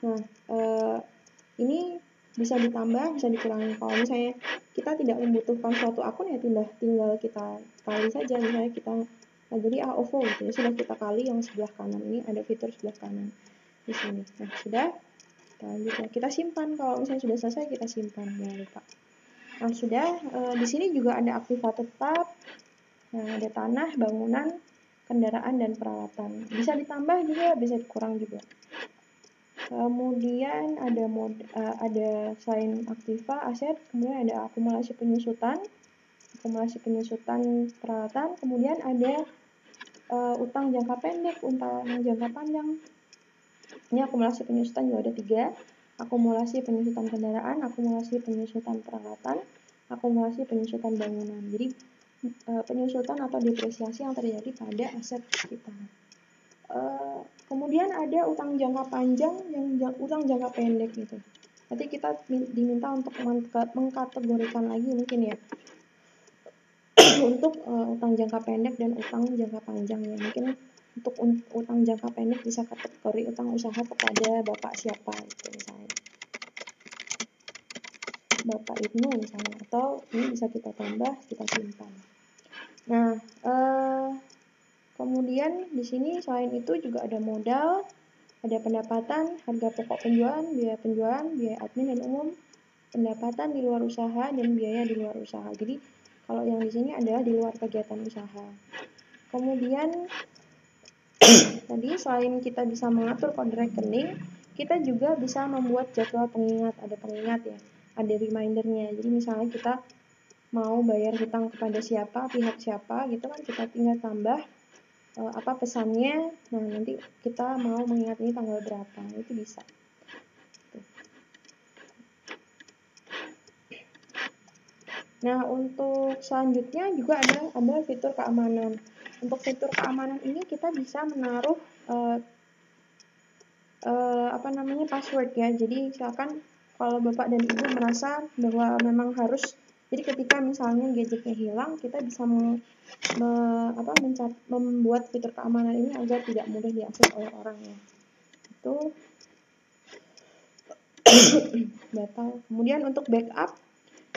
[SPEAKER 1] Nah, ini bisa ditambah, bisa dikurangi. Kalau misalnya kita tidak membutuhkan suatu akun ya tinggal kita kali saja. Misalnya kita jadi OVO gitu ya, sudah kita kali yang sebelah kanan ini, ada fitur sebelah kanan di sini. Nah, sudah. Kita simpan, kalau misalnya sudah selesai kita simpan, jangan lupa. Nah, sudah, di sini juga ada Aktiva tetap. Nah, ada tanah, bangunan, kendaraan, dan peralatan. Bisa ditambah juga, bisa dikurang juga. Kemudian ada selain Aktiva aset, kemudian ada akumulasi penyusutan peralatan, kemudian ada utang jangka pendek, utang jangka panjang. Ini akumulasi penyusutan juga ada 3. Akumulasi penyusutan kendaraan, akumulasi penyusutan peralatan, akumulasi penyusutan bangunan. Jadi penyusutan atau depresiasi yang terjadi pada aset kita. Kemudian ada utang jangka panjang, utang jangka pendek gitu. Nanti kita diminta untuk mengkategorikan lagi mungkin ya. Untuk utang jangka pendek dan utang jangka panjang ya. Mungkin untuk utang jangka pendek bisa kategori utang usaha kepada Bapak siapa gitu misalnya. Bapak Ibnu misalnya, atau ini bisa kita tambah, kita simpan. Nah, kemudian di sini selain itu juga ada modal, ada pendapatan, harga pokok penjualan, biaya admin dan umum, pendapatan di luar usaha dan biaya di luar usaha. Jadi kalau yang di sini adalah di luar kegiatan usaha. Kemudian tadi selain kita bisa mengatur kode rekening, kita juga bisa membuat jadwal pengingat. Ada pengingat ya, ada remindernya. Jadi misalnya kita mau bayar hutang kepada siapa, pihak siapa gitu kan, kita tinggal tambah pesannya. Nah, nanti kita mau mengingat ini tanggal berapa, itu bisa. Nah, untuk selanjutnya juga ada fitur keamanan. Untuk fitur keamanan ini kita bisa menaruh
[SPEAKER 2] password ya. Jadi silakan kalau Bapak dan Ibu merasa bahwa memang harus, jadi ketika misalnya gadgetnya hilang, kita bisa membuat fitur keamanan ini agar tidak mudah diakses oleh orang ya. Itu data. Kemudian untuk backup,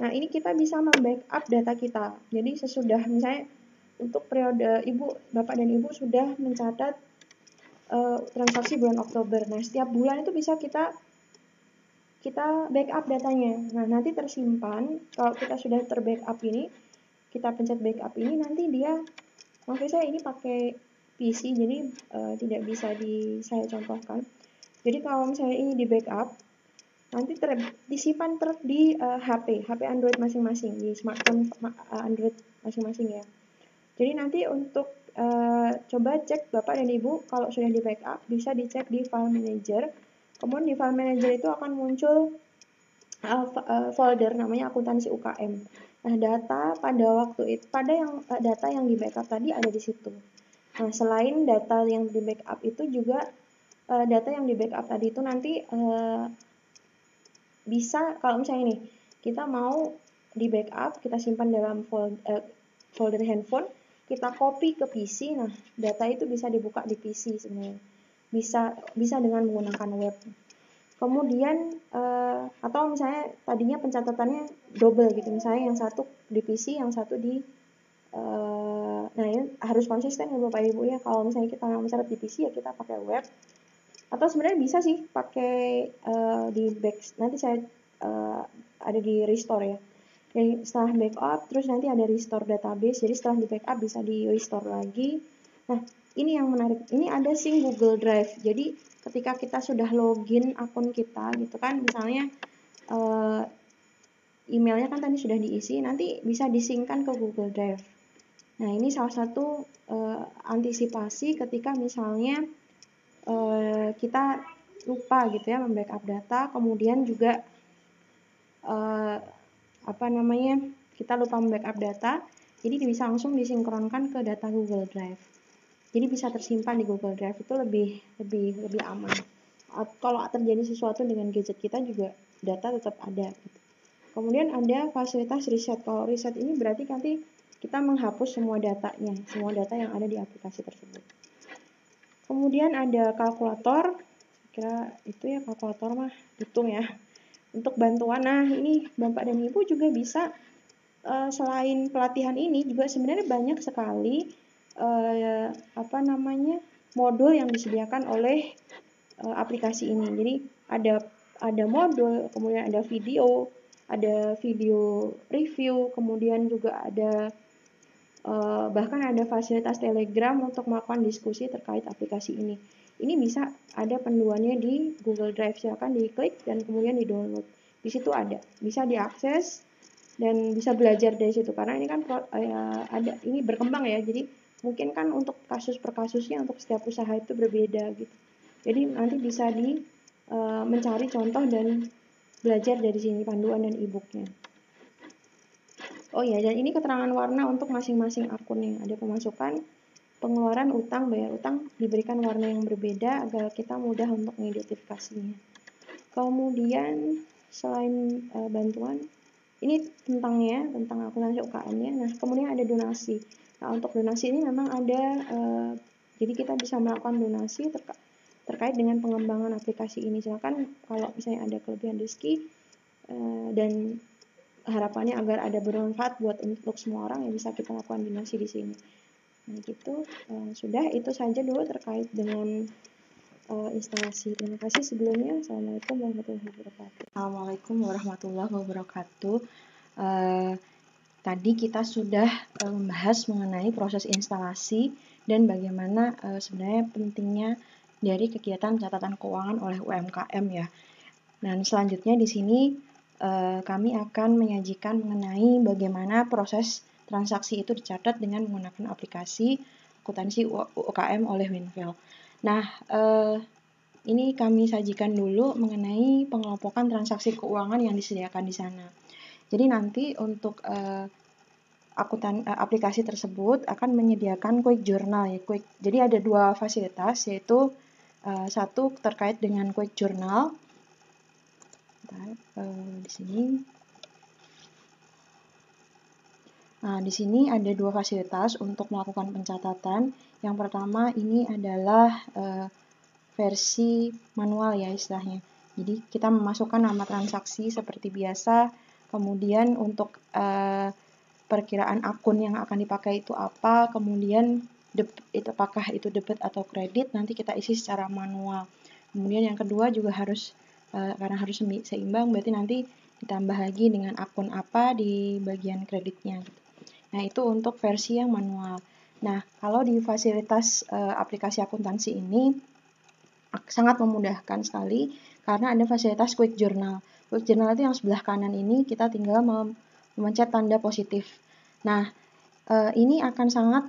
[SPEAKER 2] nah ini kita bisa membackup data kita. Jadi sesudah misalnya untuk periode Bapak dan Ibu sudah mencatat transaksi bulan Oktober. Nah, setiap bulan itu bisa kita backup datanya. Nah, nanti tersimpan, kalau kita sudah terbackup ini, kita pencet backup ini, nanti dia, maksud saya ini pakai PC, jadi tidak bisa saya contohkan. Jadi kalau misalnya ini di backup, nanti disimpan di HP Android masing-masing, di smartphone Android masing-masing ya. Jadi nanti untuk coba cek Bapak dan Ibu, kalau sudah di backup, bisa dicek di File Manager. Kemudian di File Manager itu akan muncul folder namanya akuntansi UKM. Nah, data pada waktu itu, data yang di backup tadi ada di situ. Nah, selain data yang di backup itu juga data yang di backup tadi itu nanti bisa, kalau misalnya nih kita mau di backup, kita simpan dalam folder handphone, kita copy ke PC. Nah, data itu bisa dibuka di PC sebenarnya. Bisa dengan menggunakan web. Kemudian atau misalnya tadinya pencatatannya double gitu, misalnya yang satu di PC, yang satu di nah ini harus konsisten ya Bapak Ibu ya. Kalau misalnya kita mencatat di PC ya kita pakai web. Atau sebenarnya bisa sih pakai di nanti saya ada di restore ya. Jadi setelah backup, terus nanti ada restore database. Jadi setelah di backup bisa di restore lagi. Nah, ini yang menarik. Ini ada sync Google Drive. Jadi ketika kita sudah login akun kita gitu kan, misalnya emailnya kan tadi sudah diisi, nanti bisa disingkan ke Google Drive. Nah, ini salah satu antisipasi ketika misalnya kita lupa gitu ya membackup data, kemudian juga kita lupa membackup data, jadi bisa langsung disinkronkan ke data Google Drive. Jadi bisa tersimpan di Google Drive, itu lebih aman. Kalau terjadi sesuatu dengan gadget kita juga data tetap ada. Gitu. Kemudian ada fasilitas reset. Kalau reset ini berarti nanti kita menghapus semua datanya, semua data yang ada di aplikasi tersebut. Kemudian ada kalkulator, kira itu ya kalkulator mah hitung ya. Untuk bantuan, nah ini Bapak dan Ibu juga bisa selain pelatihan ini juga sebenarnya banyak sekali modul yang disediakan oleh aplikasi ini. Jadi ada modul, kemudian ada video review, kemudian juga ada bahkan ada fasilitas Telegram untuk melakukan diskusi terkait aplikasi ini. Ini bisa ada panduannya di Google Drive, silakan diklik dan kemudian di-download. Di situ bisa diakses dan bisa belajar dari situ karena ini kan ini berkembang ya. Jadi mungkin kan untuk kasus per kasusnya untuk setiap usaha itu berbeda gitu. Jadi nanti bisa mencari contoh dan belajar dari sini panduan dan e-booknya. Oh ya, dan ini keterangan warna untuk masing-masing akunnya. Ada pemasukan, pengeluaran, utang, bayar utang, diberikan warna yang berbeda agar kita mudah untuk mengidentifikasinya. Kemudian selain bantuan, ini tentang akuntansi UKM-nya. Nah, kemudian ada donasi. Nah, untuk donasi ini memang ada, jadi kita bisa melakukan donasi terkait dengan pengembangan aplikasi ini. Silakan kalau misalnya ada kelebihan rezeki dan harapannya agar ada bermanfaat untuk semua orang yang bisa kita lakukan donasi di sini. Nah, gitu sudah itu saja dulu terkait dengan instalasi. Terima kasih sebelumnya. Assalamualaikum warahmatullahi wabarakatuh.
[SPEAKER 1] Assalamualaikum warahmatullahi wabarakatuh. Tadi kita sudah membahas mengenai proses instalasi dan bagaimana sebenarnya pentingnya dari kegiatan catatan keuangan oleh UMKM ya. Dan selanjutnya di sini kami akan menyajikan mengenai bagaimana proses transaksi itu dicatat dengan menggunakan aplikasi akuntansi UKM oleh Winfield. Nah, ini kami sajikan dulu mengenai pengelompokan transaksi keuangan yang disediakan di sana. Jadi nanti untuk aplikasi tersebut akan menyediakan quick journal ya. Jadi ada dua fasilitas, yaitu Satu terkait dengan quick journal. Di sini. Nah, di sini ada dua fasilitas untuk melakukan pencatatan. Yang pertama ini adalah versi manual ya istilahnya. Jadi kita memasukkan nama transaksi seperti biasa. Kemudian untuk perkiraan akun yang akan dipakai itu apa, kemudian apakah itu debit atau kredit, nanti kita isi secara manual. Kemudian yang kedua juga harus karena harus seimbang, berarti nanti ditambah lagi dengan akun apa di bagian kreditnya. Nah, itu untuk versi yang manual. Nah, kalau di fasilitas aplikasi akuntansi ini sangat memudahkan sekali karena ada fasilitas quick journal. Quick journal itu yang sebelah kanan ini kita tinggal memencet tanda positif. Nah, ini akan sangat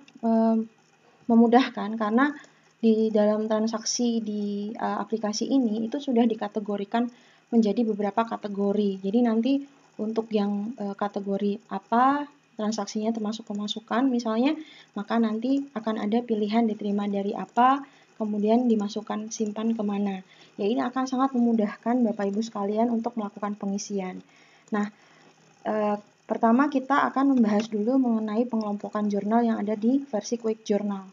[SPEAKER 1] memudahkan karena di dalam transaksi di aplikasi ini itu sudah dikategorikan menjadi beberapa kategori. Jadi nanti untuk yang kategori apa transaksinya termasuk pemasukan misalnya, maka nanti akan ada pilihan diterima dari apa, kemudian dimasukkan simpan kemana. Ya, ini akan sangat memudahkan Bapak Ibu sekalian untuk melakukan pengisian. Nah, pertama kita akan membahas dulu mengenai pengelompokan jurnal yang ada di versi quick journal.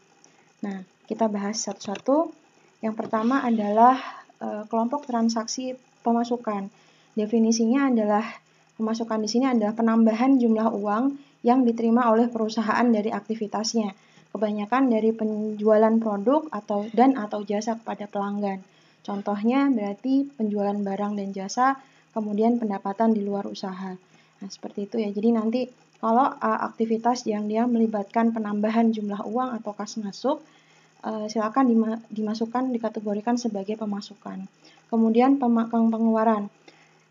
[SPEAKER 1] Nah, kita bahas satu-satu. Yang pertama adalah kelompok transaksi pemasukan. Definisinya adalah pemasukan di sini adalah penambahan jumlah uang yang diterima oleh perusahaan dari aktivitasnya. Kebanyakan dari penjualan produk atau jasa kepada pelanggan. Contohnya berarti penjualan barang dan jasa, kemudian pendapatan di luar usaha. Nah, seperti itu ya. Jadi nanti kalau aktivitas yang dia melibatkan penambahan jumlah uang atau kas masuk, silakan dimasukkan, dikategorikan sebagai pemasukan. Kemudian pengeluaran.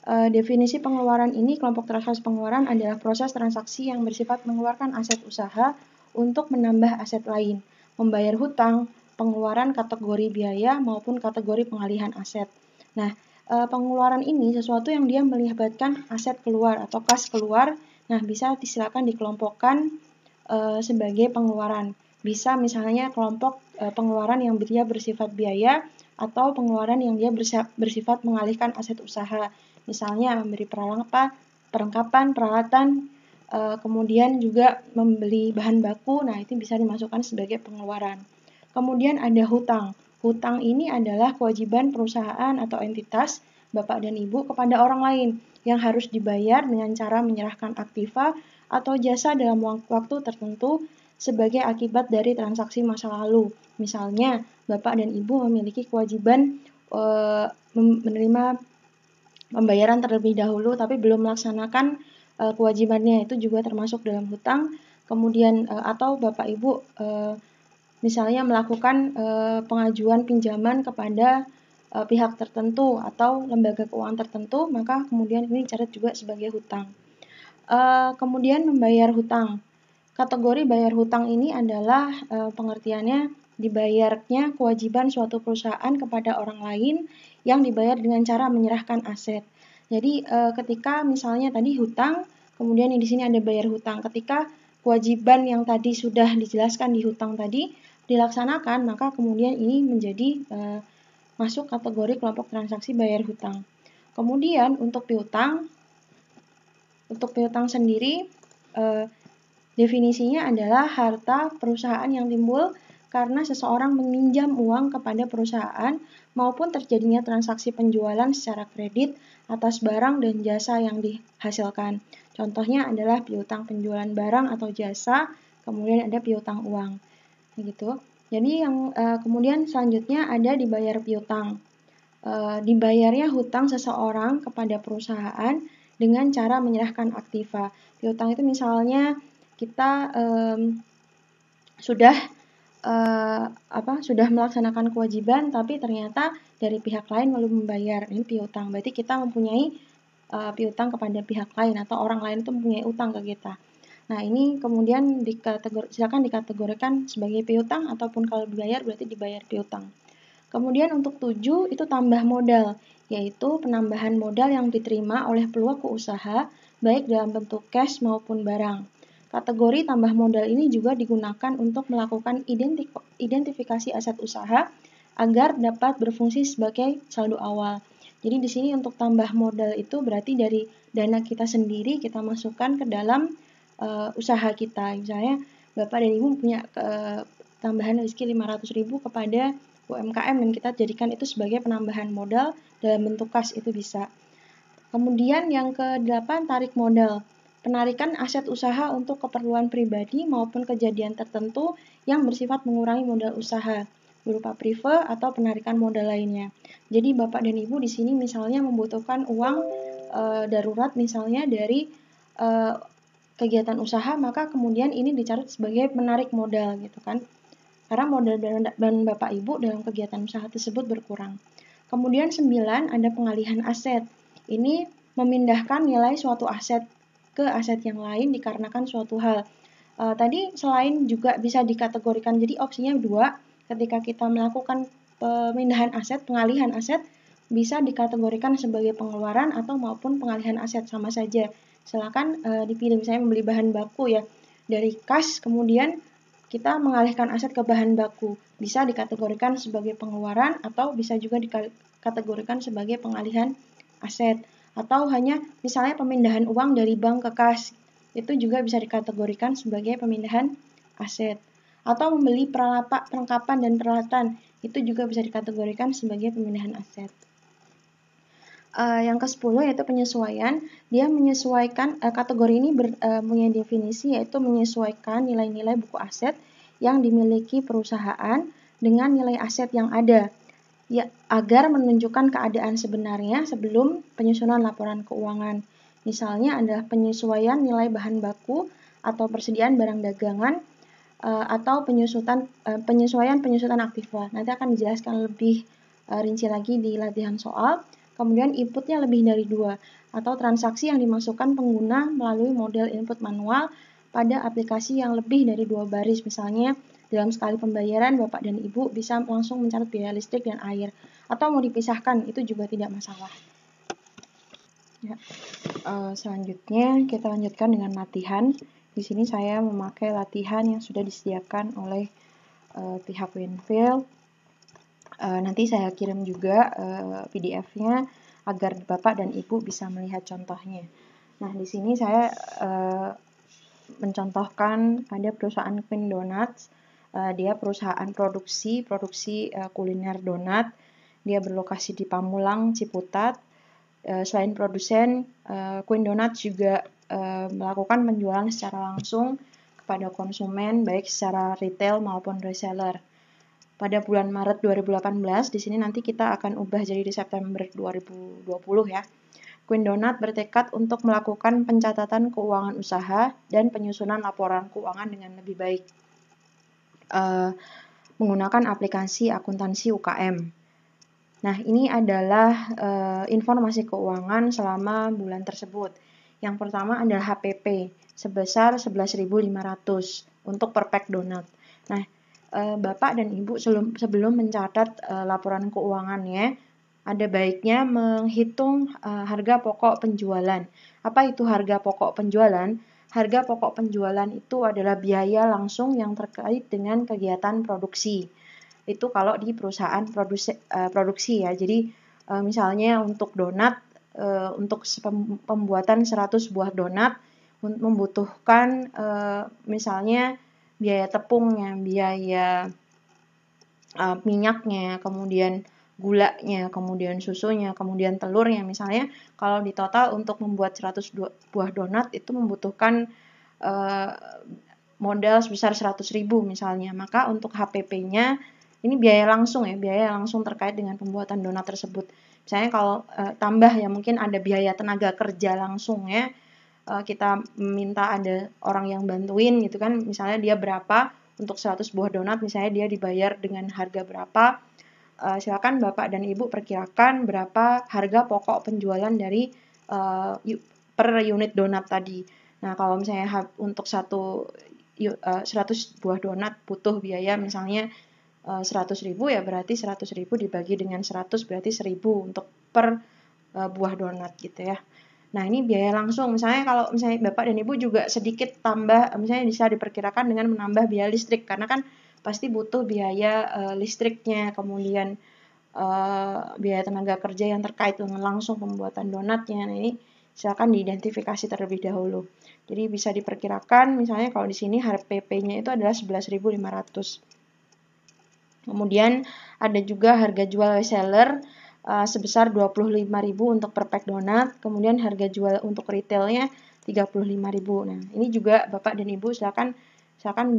[SPEAKER 1] Definisi pengeluaran ini, kelompok transaksi pengeluaran adalah proses transaksi yang bersifat mengeluarkan aset usaha untuk menambah aset lain, membayar hutang, pengeluaran kategori biaya maupun kategori pengalihan aset. Nah, pengeluaran ini sesuatu yang dia melibatkan aset keluar atau kas keluar. Nah, bisa silakan dikelompokkan sebagai pengeluaran. Bisa misalnya kelompok pengeluaran yang dia bersifat biaya atau pengeluaran yang dia bersifat mengalihkan aset usaha. Misalnya memberi perlengkapan, peralatan, kemudian juga membeli bahan baku, nah itu bisa dimasukkan sebagai pengeluaran. Kemudian ada hutang. Hutang ini adalah kewajiban perusahaan atau entitas, Bapak dan Ibu, kepada orang lain yang harus dibayar dengan cara menyerahkan aktiva atau jasa dalam waktu tertentu sebagai akibat dari transaksi masa lalu. Misalnya, Bapak dan Ibu memiliki kewajiban menerima pembayaran terlebih dahulu tapi belum melaksanakan kewajibannya, itu juga termasuk dalam hutang. Kemudian atau Bapak Ibu misalnya melakukan pengajuan pinjaman kepada pihak tertentu atau lembaga keuangan tertentu, maka kemudian ini dicatat juga sebagai hutang. Kemudian membayar hutang. Kategori bayar hutang ini adalah pengertiannya dibayarnya kewajiban suatu perusahaan kepada orang lain yang dibayar dengan cara menyerahkan aset. Jadi ketika misalnya tadi hutang, kemudian di sini ada bayar hutang. Ketika kewajiban yang tadi sudah dijelaskan di hutang tadi dilaksanakan, maka kemudian ini menjadi masuk kategori kelompok transaksi bayar hutang. Kemudian untuk piutang sendiri definisinya adalah harta perusahaan yang timbul karena seseorang meminjam uang kepada perusahaan maupun terjadinya transaksi penjualan secara kredit atas barang dan jasa yang dihasilkan. Contohnya adalah piutang penjualan barang atau jasa, kemudian ada piutang uang. Gitu. Jadi yang kemudian selanjutnya ada dibayar piutang. Dibayarnya hutang seseorang kepada perusahaan dengan cara menyerahkan aktiva. Piutang itu misalnya kita sudah melaksanakan kewajiban tapi ternyata dari pihak lain belum membayar, ini piutang. Berarti kita mempunyai piutang kepada pihak lain atau orang lain itu mempunyai utang ke kita. Nah, ini kemudian silakan dikategorikan sebagai piutang ataupun kalau dibayar berarti dibayar piutang. Kemudian untuk 7 itu tambah modal, yaitu penambahan modal yang diterima oleh pelaku usaha baik dalam bentuk cash maupun barang. Kategori tambah modal ini juga digunakan untuk melakukan identifikasi aset usaha agar dapat berfungsi sebagai saldo awal. Jadi di sini untuk tambah modal itu berarti dari dana kita sendiri kita masukkan ke dalam usaha kita. Misalnya Bapak dan Ibu punya tambahan rezeki 500.000 kepada UMKM dan kita jadikan itu sebagai penambahan modal dalam bentuk kas, itu bisa. Kemudian yang ke-8, tarik modal. Penarikan aset usaha untuk keperluan pribadi maupun kejadian tertentu yang bersifat mengurangi modal usaha berupa prive atau penarikan modal lainnya. Jadi Bapak dan Ibu di sini misalnya membutuhkan uang darurat misalnya dari kegiatan usaha, maka kemudian ini dicatat sebagai menarik modal gitu kan. Karena modal dan Bapak Ibu dalam kegiatan usaha tersebut berkurang. Kemudian 9, ada pengalihan aset. Ini memindahkan nilai suatu aset ke aset yang lain dikarenakan suatu hal. Tadi selain juga bisa dikategorikan, jadi opsinya 2, ketika kita melakukan pemindahan aset, pengalihan aset, bisa dikategorikan sebagai pengeluaran atau maupun pengalihan aset, sama saja. Silakan dipilih, misalnya membeli bahan baku ya, dari kas kemudian kita mengalihkan aset ke bahan baku, bisa dikategorikan sebagai pengeluaran atau bisa juga dikategorikan sebagai pengalihan aset. Atau hanya misalnya pemindahan uang dari bank ke kas, itu juga bisa dikategorikan sebagai pemindahan aset. Atau membeli perlengkapan dan peralatan, itu juga bisa dikategorikan sebagai pemindahan aset. Yang ke-10 yaitu penyesuaian. Dia menyesuaikan, kategori ini punya definisi, yaitu menyesuaikan nilai-nilai buku aset yang dimiliki perusahaan dengan nilai aset yang ada, ya, agar menunjukkan keadaan sebenarnya sebelum penyusunan laporan keuangan. Misalnya ada penyesuaian nilai bahan baku atau persediaan barang dagangan, atau penyesuaian aktiva. Nanti akan dijelaskan lebih rinci lagi di latihan soal. Kemudian inputnya lebih dari 2, atau transaksi yang dimasukkan pengguna melalui model input manual pada aplikasi yang lebih dari 2 baris. Misalnya dalam sekali pembayaran Bapak dan Ibu bisa langsung mencatat biaya listrik dan air, atau mau dipisahkan itu juga tidak masalah. Ya. Selanjutnya kita lanjutkan dengan latihan. Di sini saya memakai latihan yang sudah disediakan oleh pihak Winfield. Nanti saya kirim juga PDF-nya agar Bapak dan Ibu bisa melihat contohnya. Nah, di sini saya mencontohkan ada perusahaan Queen Donuts. Dia perusahaan produksi kuliner donat. Dia berlokasi di Pamulang, Ciputat. Selain produsen, Queen Donuts juga melakukan penjualan secara langsung kepada konsumen, baik secara retail maupun reseller. Pada bulan Maret 2018, di sini nanti kita akan ubah jadi di September 2020 ya. Queen Donut bertekad untuk melakukan pencatatan keuangan usaha dan penyusunan laporan keuangan dengan lebih baik menggunakan aplikasi akuntansi UKM. Nah, ini adalah informasi keuangan selama bulan tersebut. Yang pertama adalah HPP sebesar 11.500 untuk per pack donat. Nah, Bapak dan Ibu sebelum mencatat laporan keuangannya, ada baiknya menghitung harga pokok penjualan. Apa itu harga pokok penjualan? Harga pokok penjualan itu adalah biaya langsung yang terkait dengan kegiatan produksi. Itu kalau di perusahaan produksi ya. Jadi misalnya untuk donat, untuk pembuatan 100 buah donat membutuhkan misalnya biaya tepungnya, biaya minyaknya, kemudian gulanya, kemudian susunya, kemudian telurnya. Misalnya kalau di total untuk membuat 100 buah donat itu membutuhkan modal sebesar 100.000 misalnya. Maka untuk HPP-nya ini biaya langsung ya, biaya langsung terkait dengan pembuatan donat tersebut. Misalnya kalau tambah ya mungkin ada biaya tenaga kerja langsung ya. Kita minta ada orang yang bantuin gitu kan, misalnya dia berapa untuk 100 buah donat, misalnya dia dibayar dengan harga berapa, silakan Bapak dan Ibu perkirakan berapa harga pokok penjualan dari per unit donat tadi. Nah, kalau misalnya untuk 100 buah donat butuh biaya misalnya 100.000 ya berarti 100.000 dibagi dengan 100 berarti 1.000 untuk per buah donat gitu ya. Nah, ini biaya langsung. Misalnya kalau misalnya Bapak dan Ibu juga sedikit tambah, misalnya bisa diperkirakan dengan menambah biaya listrik. Karena kan pasti butuh biaya listriknya, kemudian biaya tenaga kerja yang terkait dengan langsung pembuatan donatnya. Nah, ini silakan diidentifikasi terlebih dahulu. Jadi bisa diperkirakan misalnya kalau di sini HPP-nya itu adalah 11.500. Kemudian ada juga harga jual reseller sebesar 25.000 untuk per pack donat, kemudian harga jual untuk retailnya 35.000. Nah, ini juga Bapak dan Ibu silakan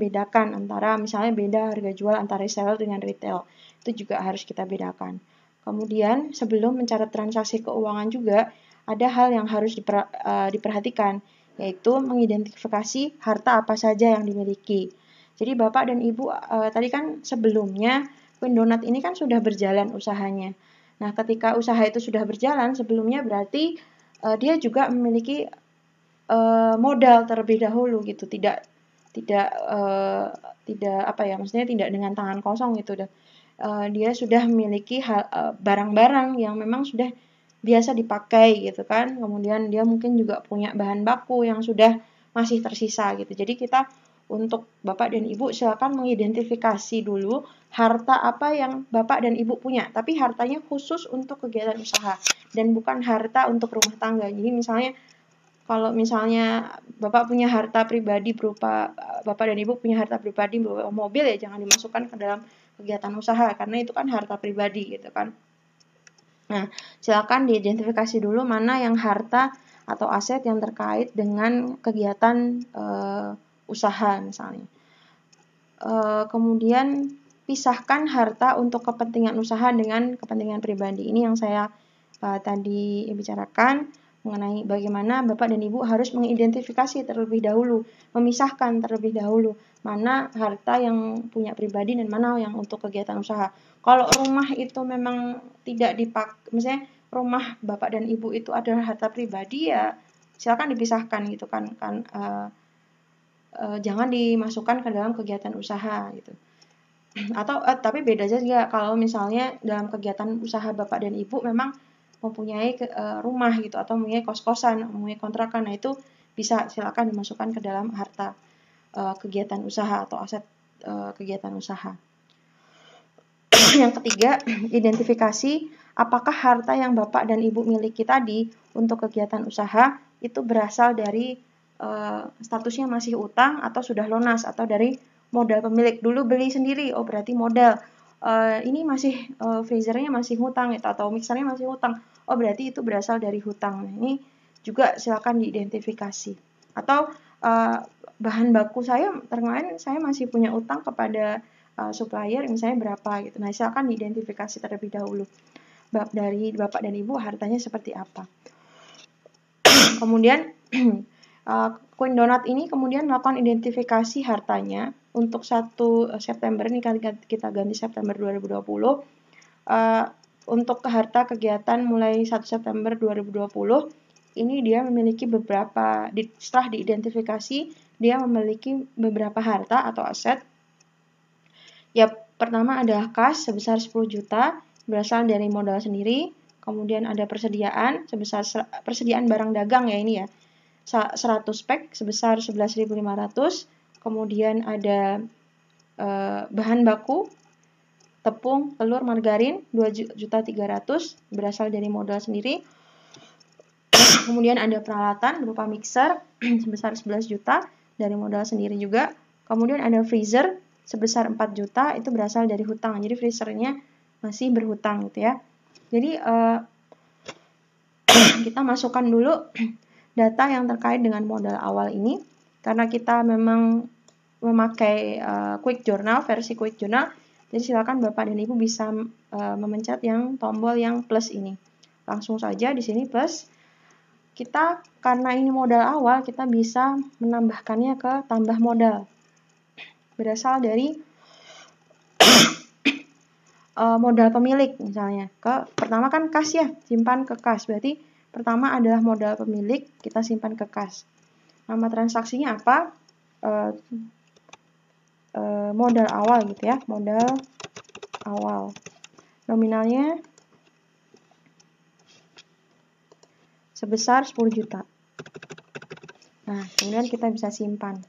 [SPEAKER 1] bedakan antara misalnya beda harga jual antara reseller dengan retail. Itu juga harus kita bedakan. Kemudian sebelum mencatat transaksi keuangan juga ada hal yang harus diperhatikan, yaitu mengidentifikasi harta apa saja yang dimiliki. Jadi Bapak dan Ibu tadi kan sebelumnya Queen Donut ini kan sudah berjalan usahanya. Nah, ketika usaha itu sudah berjalan sebelumnya berarti dia juga memiliki modal terlebih dahulu gitu. Tidak apa ya, maksudnya tidak dengan tangan kosong gitu. Dia sudah memiliki barang-barang yang memang sudah biasa dipakai gitu kan. Kemudian dia mungkin juga punya bahan baku yang sudah masih tersisa gitu. Jadi kita untuk Bapak dan Ibu silakan mengidentifikasi dulu harta apa yang Bapak dan Ibu punya, tapi hartanya khusus untuk kegiatan usaha dan bukan harta untuk rumah tangga. Jadi misalnya kalau misalnya Bapak punya harta pribadi berupa Bapak dan Ibu punya harta pribadi berupa mobil, ya jangan dimasukkan ke dalam kegiatan usaha karena itu kan harta pribadi gitu kan. Nah, silakan diidentifikasi dulu mana yang harta atau aset yang terkait dengan kegiatan usaha misalnya. Kemudian pisahkan harta untuk kepentingan usaha dengan kepentingan pribadi. Ini yang saya tadi bicarakan mengenai bagaimana Bapak dan Ibu harus mengidentifikasi terlebih dahulu, memisahkan terlebih dahulu mana harta yang punya pribadi dan mana yang untuk kegiatan usaha. Kalau rumah itu memang tidak dipakai, misalnya rumah Bapak dan Ibu itu adalah harta pribadi, ya silakan dipisahkan gitu kan jangan dimasukkan ke dalam kegiatan usaha gitu. Atau tapi beda saja kalau misalnya dalam kegiatan usaha Bapak dan Ibu memang mempunyai rumah gitu atau mempunyai kos-kosan, mempunyai kontrakan. Nah, itu bisa silakan dimasukkan ke dalam harta kegiatan usaha atau aset kegiatan usaha. Yang ketiga, identifikasi apakah harta yang Bapak dan Ibu miliki tadi untuk kegiatan usaha itu berasal dari statusnya masih utang atau sudah lunas, atau dari modal pemilik. Dulu beli sendiri, oh berarti modal. Ini masih freezernya masih hutang atau mixernya masih hutang, oh berarti itu berasal dari hutang. Nah, ini juga silakan diidentifikasi. Atau bahan baku saya terkait saya masih punya utang kepada supplier misalnya berapa gitu. Nah, silakan diidentifikasi terlebih dahulu dari Bapak dan Ibu hartanya seperti apa. Kemudian Queen Donut ini kemudian melakukan identifikasi hartanya untuk 1 September ini, kita ganti September 2020. Untuk harta kegiatan mulai 1 September 2020 ini dia memiliki beberapa, setelah diidentifikasi dia memiliki beberapa harta atau aset. Ya, pertama adalah kas sebesar 10 juta berasal dari modal sendiri. Kemudian ada persediaan sebesar persediaan barang dagang ya ini ya. 100 pack sebesar 11.500. Kemudian ada bahan baku tepung, telur, margarin 2.300.000 berasal dari modal sendiri. Kemudian ada peralatan berupa mixer sebesar 11 juta dari modal sendiri juga. Kemudian ada freezer sebesar 4 juta, itu berasal dari hutang. Jadi freezernya masih berhutang gitu ya. Jadi kita masukkan dulu data yang terkait dengan modal awal ini, karena kita memang memakai quick journal, versi quick journal, jadi silakan Bapak dan Ibu bisa memencet yang tombol yang plus ini. Langsung saja di sini plus. Kita karena ini modal awal, kita bisa menambahkannya ke tambah modal. Berasal dari modal pemilik misalnya. Pertama kan kas ya, simpan ke kas. Berarti pertama adalah modal pemilik, kita simpan ke kas. Nama transaksinya apa? Modal awal gitu ya, modal awal. Nominalnya sebesar 10 juta. Nah, kemudian kita bisa simpan.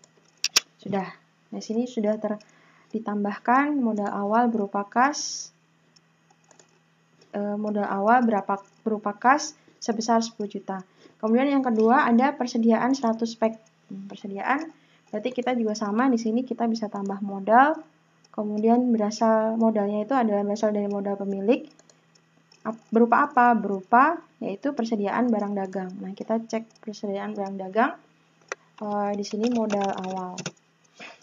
[SPEAKER 1] Sudah. Nah, sini sudah ditambahkan modal awal berupa kas, berupa kas sebesar 10 juta. Kemudian yang kedua ada persediaan 100 spek. Persediaan berarti kita juga sama, di sini kita bisa tambah modal. Kemudian modalnya itu adalah berasal dari modal pemilik. Berupa apa? Berupa yaitu persediaan barang dagang. Nah, kita cek persediaan barang dagang. Di sini modal awal.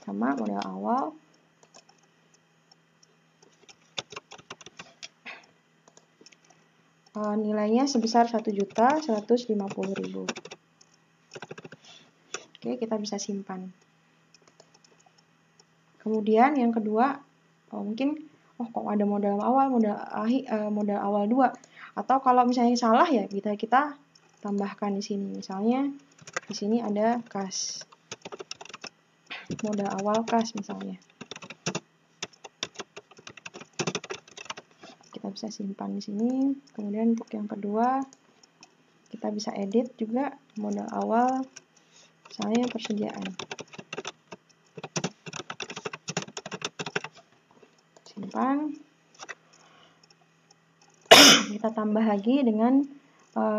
[SPEAKER 1] Sama modal awal. Nilainya sebesar 1.150.000. Oke, kita bisa simpan. Kemudian yang kedua, mungkin kok ada modal awal, modal awal 2. Atau kalau misalnya salah ya kita tambahkan di sini. Misalnya di sini ada kas. Modal awal kas misalnya. Kita bisa simpan di sini. Kemudian untuk yang kedua kita bisa edit juga modal awal misalnya persediaan. Simpan. Kita tambah lagi dengan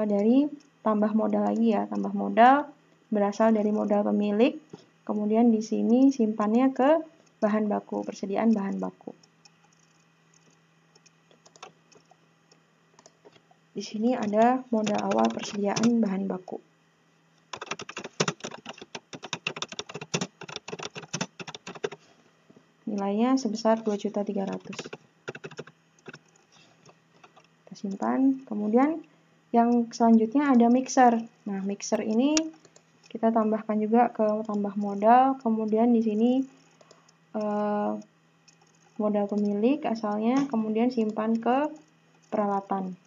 [SPEAKER 1] dari tambah modal lagi ya. Tambah modal berasal dari modal pemilik. Kemudian di sini simpannya ke bahan baku, persediaan bahan baku. Di sini ada modal awal persediaan bahan baku. Nilainya sebesar 2.300.000. Kita simpan. Kemudian yang selanjutnya ada mixer. Nah, mixer ini kita tambahkan juga ke tambah modal. Kemudian di sini modal pemilik asalnya, kemudian simpan ke peralatan.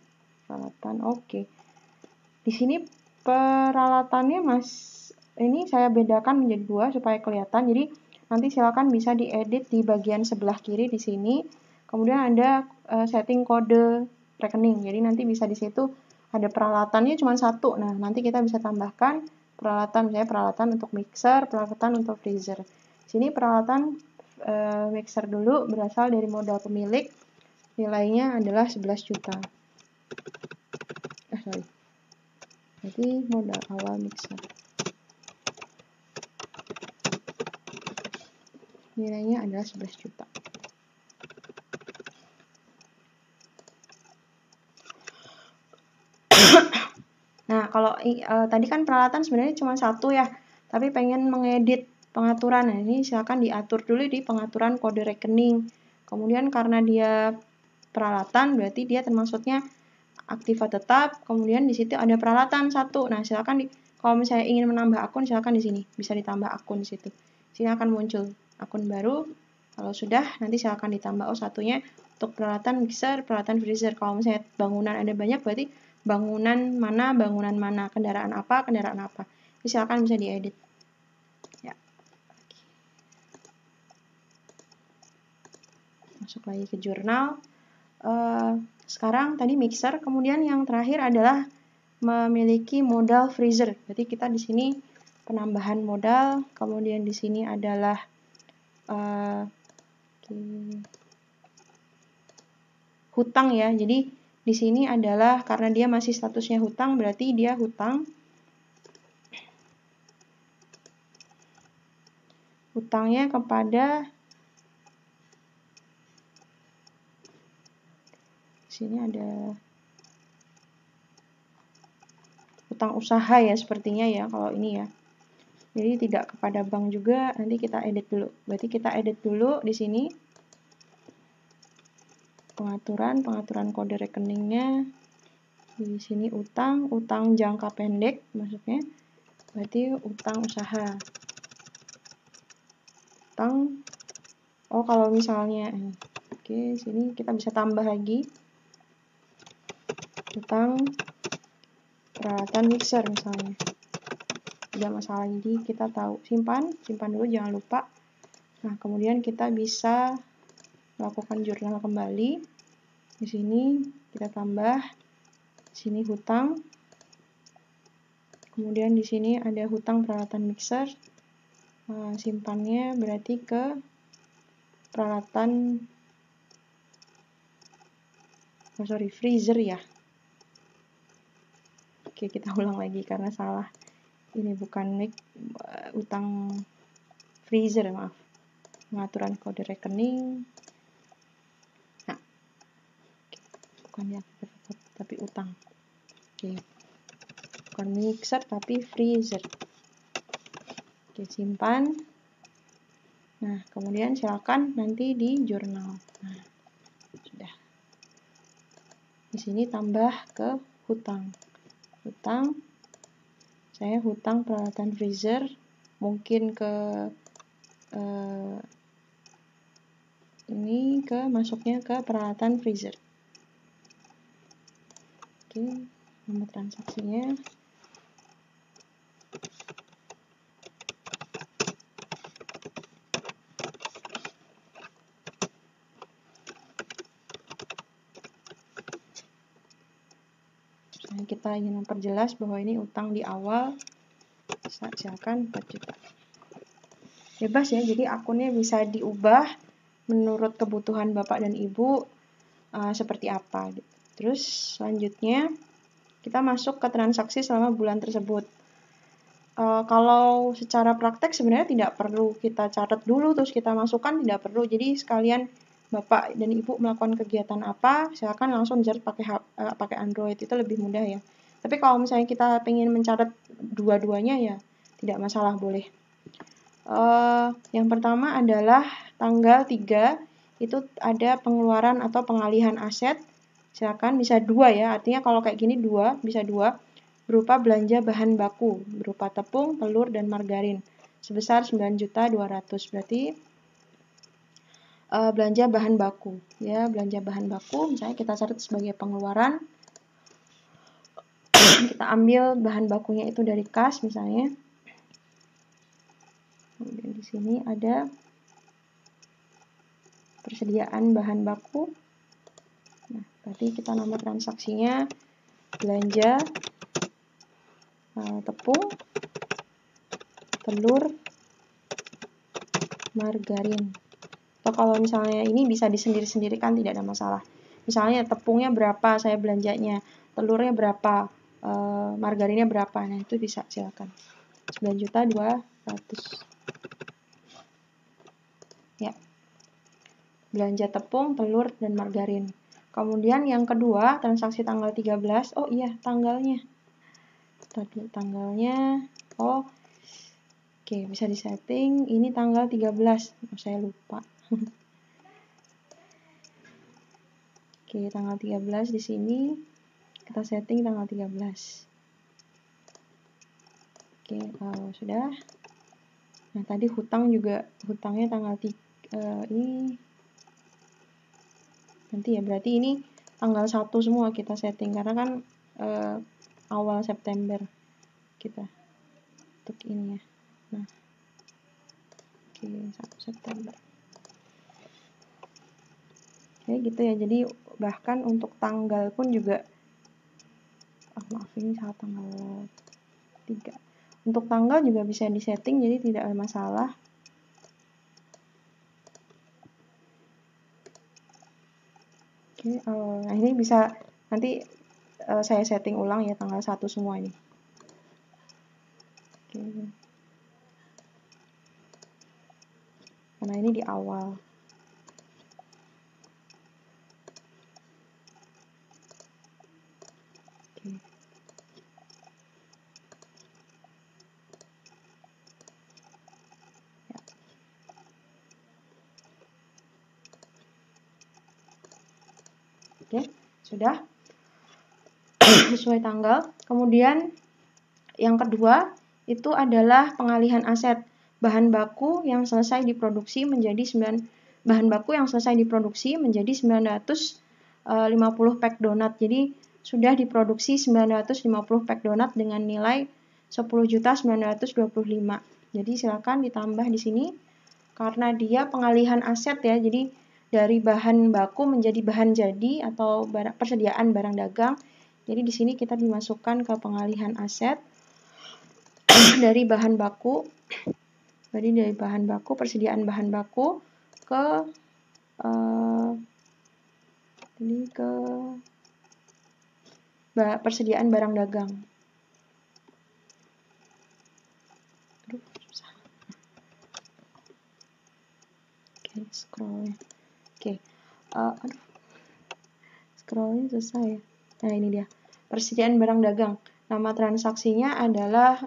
[SPEAKER 1] Oke. Di sini peralatannya ini saya bedakan menjadi 2 supaya kelihatan. Jadi nanti silakan bisa diedit di bagian sebelah kiri di sini. Kemudian ada setting kode rekening. Jadi nanti bisa di situ ada peralatannya cuma 1. Nah, nanti kita bisa tambahkan peralatan, misalnya peralatan untuk mixer, peralatan untuk freezer. Sini peralatan mixer dulu berasal dari modal pemilik. Nilainya adalah 11 juta. Jadi modal awal mixer. Nilainya adalah 11 juta. Nah, kalau tadi kan peralatan sebenarnya cuma 1 ya, tapi pengen mengedit pengaturan. Nah, ini silakan diatur dulu di pengaturan kode rekening. Kemudian karena dia peralatan, berarti dia termasuknya aktiva tetap. Kemudian di situ ada peralatan 1. Nah, silakan kalau misalnya ingin menambah akun, silakan di sini bisa ditambah akun di situ. Sini akan muncul akun baru. Kalau sudah, nanti silakan ditambah satunya untuk peralatan mixer, peralatan freezer. Kalau misalnya bangunan ada banyak, berarti bangunan mana, kendaraan apa. Jadi silakan bisa diedit. Ya. Masuk lagi ke jurnal. Sekarang tadi mixer, kemudian yang terakhir adalah memiliki modal freezer. Berarti kita di sini penambahan modal, kemudian di sini adalah hutang ya. Jadi di sini adalah karena dia masih statusnya hutang, berarti dia hutang. Hutangnya kepada sini ada hutang usaha ya sepertinya ya kalau ini ya. Jadi tidak kepada bank juga, nanti kita edit dulu. Berarti kita edit dulu di sini. Pengaturan kode rekeningnya. Di sini utang jangka pendek maksudnya. Berarti utang usaha. Kalau misalnya sini kita bisa tambah lagi. Utang peralatan mixer misalnya. Tidak masalah, jadi kita tahu. Simpan dulu jangan lupa. Nah, kemudian kita bisa melakukan jurnal kembali. Di sini kita tambah. Di sini hutang. Kemudian di sini ada hutang peralatan mixer. Simpannya berarti ke peralatan freezer ya. Oke, kita ulang lagi karena salah. Ini bukan utang freezer, maaf. Pengaturan kode rekening. Nah, bukan ya, tapi utang. Oke. Bukan mixer tapi freezer. Oke, simpan. Nah, kemudian silakan nanti di jurnal. Nah, sudah. Di sini tambah ke hutang. Hutang, saya hutang peralatan freezer, mungkin ke ini masuknya ke peralatan freezer. Oke, nomor transaksinya. Kita ingin memperjelas bahwa ini utang di awal, silakan 4 juta. Bebas ya, jadi akunnya bisa diubah menurut kebutuhan Bapak dan Ibu seperti apa. Gitu. Terus selanjutnya kita masuk ke transaksi selama bulan tersebut. Kalau secara praktek sebenarnya tidak perlu kita catat dulu terus kita masukkan, tidak perlu. Jadi sekalian Bapak dan Ibu melakukan kegiatan apa, silakan langsung catat pakai Android, itu lebih mudah ya. Tapi kalau misalnya kita pengen mencatat dua-duanya ya tidak masalah, boleh. Yang pertama adalah tanggal 3 itu ada pengeluaran atau pengalihan aset. Silakan bisa 2 ya, artinya kalau kayak gini 2, bisa 2, berupa belanja bahan baku, berupa tepung, telur, dan margarin sebesar 9.200.000. Berarti belanja bahan baku ya, belanja bahan baku misalnya kita catat sebagai pengeluaran. Kita ambil bahan bakunya itu dari kas misalnya. Kemudian di sini ada persediaan bahan baku. Nah, berarti kita nomor transaksinya belanja tepung, telur, margarin. Atau kalau misalnya ini bisa disendiri-sendirikan, tidak ada masalah. Misalnya tepungnya berapa saya belanjanya, telurnya berapa, margarinnya berapa. Nah, itu bisa, silakan. 9.200.000. Ya. Belanja tepung, telur, dan margarin. Kemudian yang kedua, transaksi tanggal 13. Oh iya, tanggalnya. Tadi tanggalnya. Oh. Oke, bisa disetting. Ini tanggal 13. Oh, saya lupa. Oke, tanggal 13 di sini kita setting tanggal 13. Oke, sudah. Nah, tadi hutang juga, hutangnya tanggal 3 ini nanti ya, berarti ini tanggal 1 semua kita setting karena kan awal September kita untuk ini ya. Nah, oke, 1 September. Oke, gitu ya. Jadi bahkan untuk tanggal pun juga, maaf ini salah, tanggal 3. Untuk tanggal juga bisa disetting, jadi tidak ada masalah. Oke, nah ini bisa nanti saya setting ulang ya tanggal 1 semua ini. Oke. Karena ini di awal. Oke. Ya. Oke, sudah sesuai tanggal. Kemudian yang kedua itu adalah pengalihan aset bahan baku yang selesai diproduksi menjadi 950 pack donat. Jadi sudah diproduksi 950 pack donat dengan nilai 10.925.000. Jadi silakan ditambah di sini karena dia pengalihan aset ya. Jadi dari bahan baku menjadi bahan jadi atau persediaan barang dagang. Jadi di sini kita dimasukkan ke pengalihan aset dari bahan baku. Jadi dari bahan baku, persediaan bahan baku ke Ini ke persediaan barang dagang. Aduh, susah. Oke, scroll. Oke, aduh, scrollnya susah ya. Nah, ini dia. Persediaan barang dagang. Nama transaksinya adalah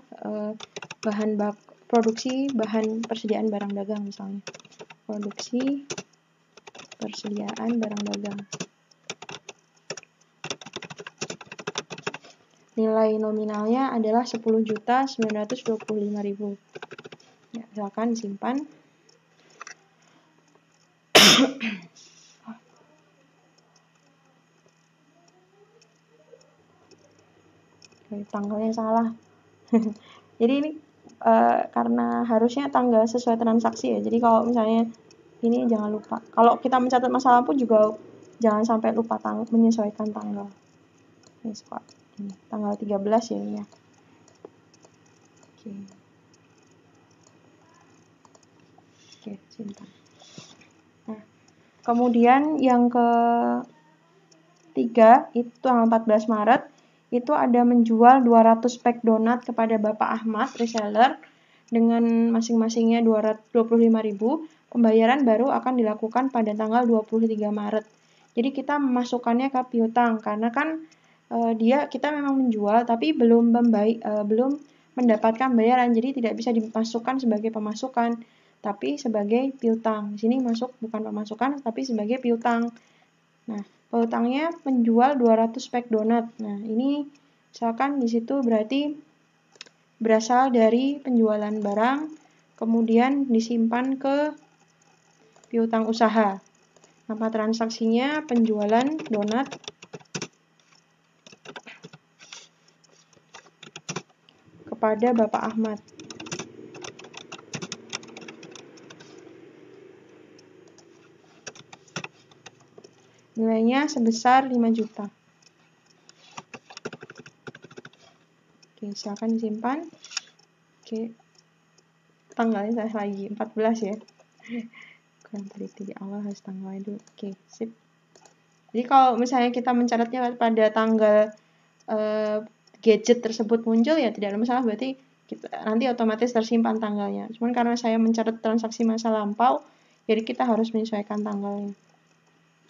[SPEAKER 1] produksi bahan persediaan barang dagang misalnya. Produksi persediaan barang dagang. Nilai nominalnya adalah 10.925.000. Ya, silakan disimpan. Tanggalnya salah. Jadi ini karena harusnya tanggal sesuai transaksi ya. Jadi kalau misalnya ini jangan lupa. Kalau kita mencatat masalah pun juga jangan sampai lupa menyesuaikan tanggal. Ini tanggal 13 ya ini ya. Oke, simpan. Nah, kemudian yang ketiga itu tanggal 14 Maret itu ada menjual 200 pack donat kepada Bapak Ahmad, reseller, dengan masing-masingnya 225.000. Pembayaran baru akan dilakukan pada tanggal 23 Maret. Jadi kita memasukkannya ke piutang karena kan kita memang menjual tapi belum mendapatkan bayaran, jadi tidak bisa dimasukkan sebagai pemasukan tapi sebagai piutang. Di sini masuk bukan pemasukan tapi sebagai piutang. Nah, piutangnya menjual 200 pack donat. Nah, ini misalkan di situ berarti berasal dari penjualan barang, kemudian disimpan ke piutang usaha. Nama transaksinya penjualan donat kepada Bapak Ahmad. Nilainya sebesar 5 juta. Oke, silakan disimpan. Oke, tanggalnya saya lagi 14 ya. Kurang teliti di awal, harus tanggalnya dulu. Oke, sip. Jadi kalau misalnya kita mencatatnya pada tanggal gadget tersebut muncul ya tidak ada masalah, berarti kita nanti otomatis tersimpan tanggalnya. Cuman karena saya mencatat transaksi masa lampau, jadi kita harus menyesuaikan tanggalnya.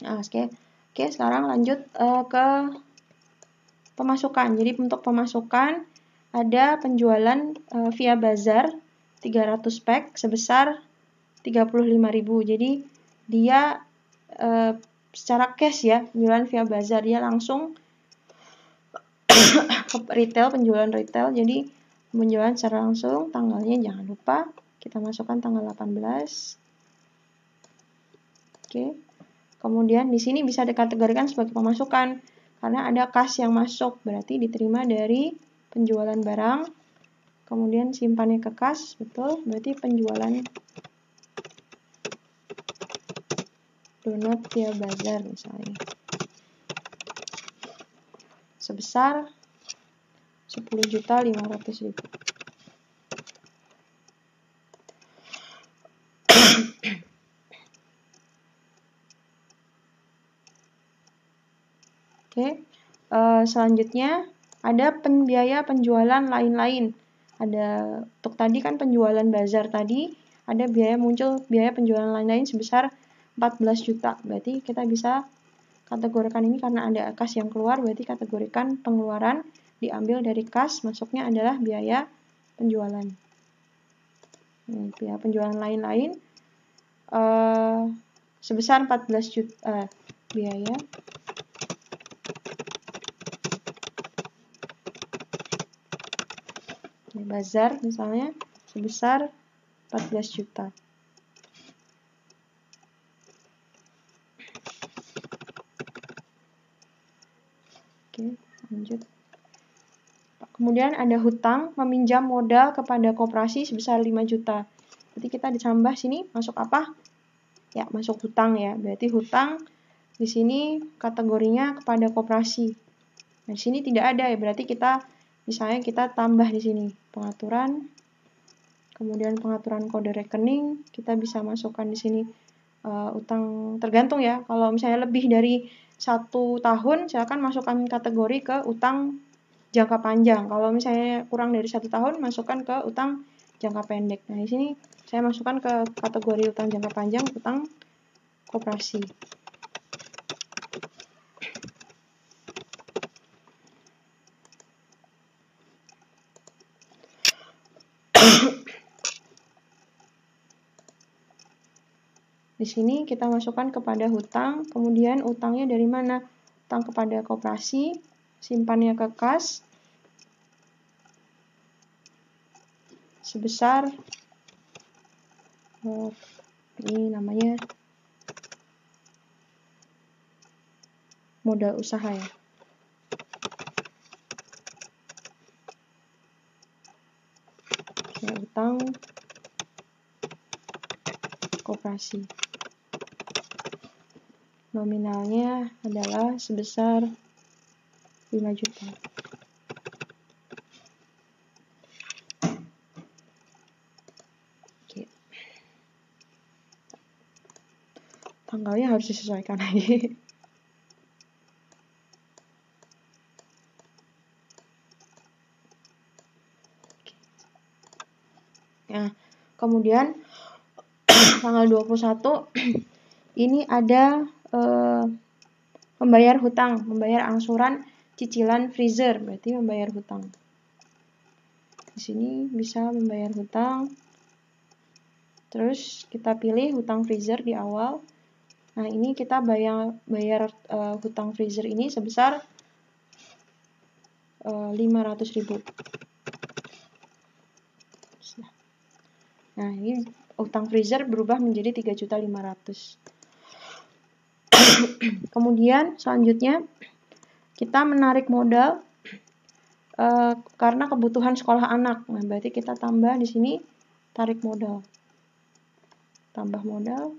[SPEAKER 1] Nah, oke, sekarang lanjut ke pemasukan. Jadi untuk pemasukan ada penjualan via bazar 300 pack sebesar 35.000. Jadi dia secara cash ya, penjualan via bazar, dia langsung ke retail, penjualan retail. Jadi penjualan secara langsung, tanggalnya jangan lupa kita masukkan tanggal 18. Oke. Kemudian di sini bisa dikategorikan sebagai pemasukan karena ada kas yang masuk, berarti diterima dari penjualan barang. Kemudian simpannya ke kas, betul, berarti penjualan donat via bazar misalnya. Sebesar 10.500.000. Oke, selanjutnya ada biaya penjualan lain-lain. Ada untuk tadi kan penjualan bazar tadi, ada muncul biaya penjualan lain-lain sebesar 14 juta. Berarti kita bisa kategorikan ini karena ada kas yang keluar, berarti kategorikan pengeluaran diambil dari kas, masuknya adalah biaya penjualan. Biaya penjualan lain-lain sebesar 14 juta biaya bazar misalnya sebesar 14 juta. Oke, lanjut. Kemudian ada hutang, meminjam modal kepada koperasi sebesar 5 juta. Berarti kita ditambah sini masuk apa? Ya, masuk hutang ya. Berarti hutang di sini kategorinya kepada koperasi. Nah, di sini tidak ada ya. Berarti misalnya kita tambah di sini pengaturan, kemudian pengaturan kode rekening, kita bisa masukkan di sini
[SPEAKER 2] utang tergantung ya. Kalau misalnya lebih dari 1 tahun, silakan masukkan kategori ke utang jangka panjang. Kalau misalnya kurang dari 1 tahun, masukkan ke utang jangka pendek. Nah, di sini saya masukkan ke kategori utang jangka panjang, utang koperasi. Di sini kita masukkan kepada hutang, kemudian utangnya dari mana? Utang kepada koperasi, simpannya ke kas, sebesar, ini namanya modal usaha ya. Utang koperasi. Nominalnya adalah sebesar 5 juta. Oke. Tanggalnya harus disesuaikan lagi. Nah, kemudian tanggal 21 ini ada membayar hutang, membayar angsuran cicilan freezer, berarti membayar hutang. Di sini bisa membayar hutang. Terus kita pilih hutang freezer di awal. Nah, ini kita bayar hutang freezer ini sebesar 500.000. Nah, ini utang freezer berubah menjadi 3.500.000. Kemudian selanjutnya kita menarik modal karena kebutuhan sekolah anak. Nah, berarti kita tambah di sini tarik modal. Tambah modal,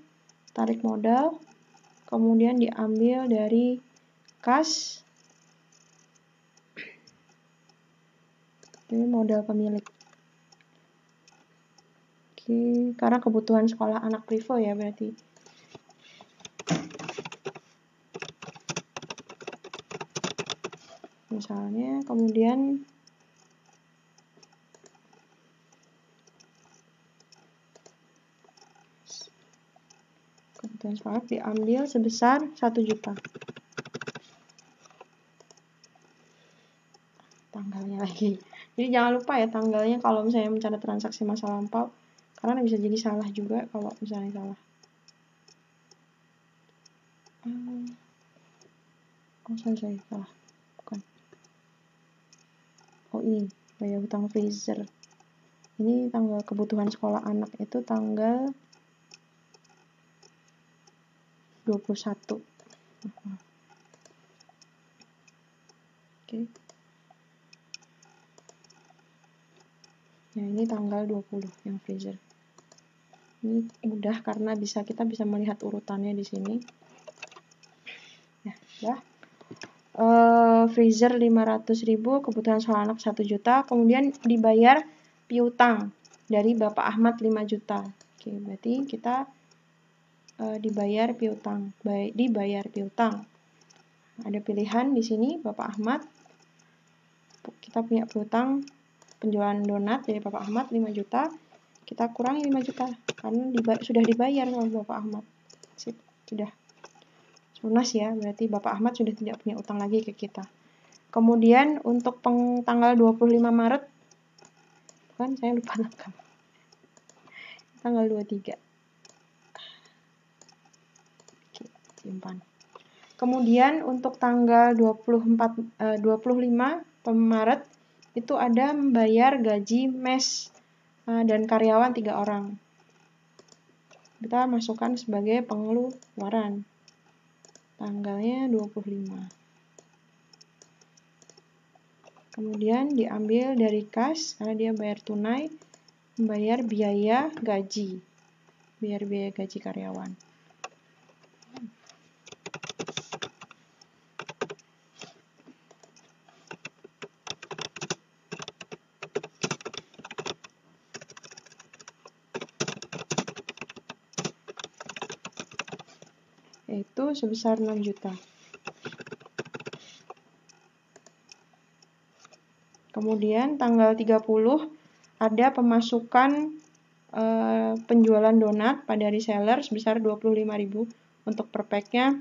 [SPEAKER 2] tarik modal, kemudian diambil dari kas. Ini modal pemilik. Oke, karena kebutuhan sekolah anak privo ya berarti. Misalnya, kemudian kebutuhan sekolah diambil sebesar 1 juta. Tanggalnya lagi. Jadi jangan lupa ya tanggalnya kalau misalnya mencatat transaksi masa lampau, karena bisa jadi salah juga kalau misalnya salah. Sorry, salah. Bukan. Oh, ini bayar hutang freezer. Ini tanggal kebutuhan sekolah anak itu tanggal 21. Oke. Nah, ini tanggal 20 yang freezer. Ini mudah karena kita bisa melihat urutannya di sini. Ya. Freezer 500.000, kebutuhan sekolah anak 1 juta, kemudian dibayar piutang dari Bapak Ahmad 5 juta. Oke, berarti kita dibayar piutang. Ada pilihan di sini Bapak Ahmad. Kita punya piutang penjualan donat dari Bapak Ahmad 5 juta. Kita kurangi 5 juta karena sudah dibayar oleh Bapak Ahmad. Sip, sudah lunas ya, berarti Bapak Ahmad sudah tidak punya utang lagi ke kita. Kemudian untuk tanggal 25 Maret, kan saya lupa tanggal 23. Oke, simpan. Kemudian untuk tanggal 25 Maret itu ada membayar gaji mes dan karyawan 3 orang. Kita masukkan sebagai pengeluaran. Tanggalnya 25. Kemudian diambil dari kas karena dia bayar tunai, membayar biaya gaji karyawan. yaitu sebesar 6 juta. Kemudian tanggal 30 ada pemasukan penjualan donat pada reseller sebesar 25.000 untuk per packnya,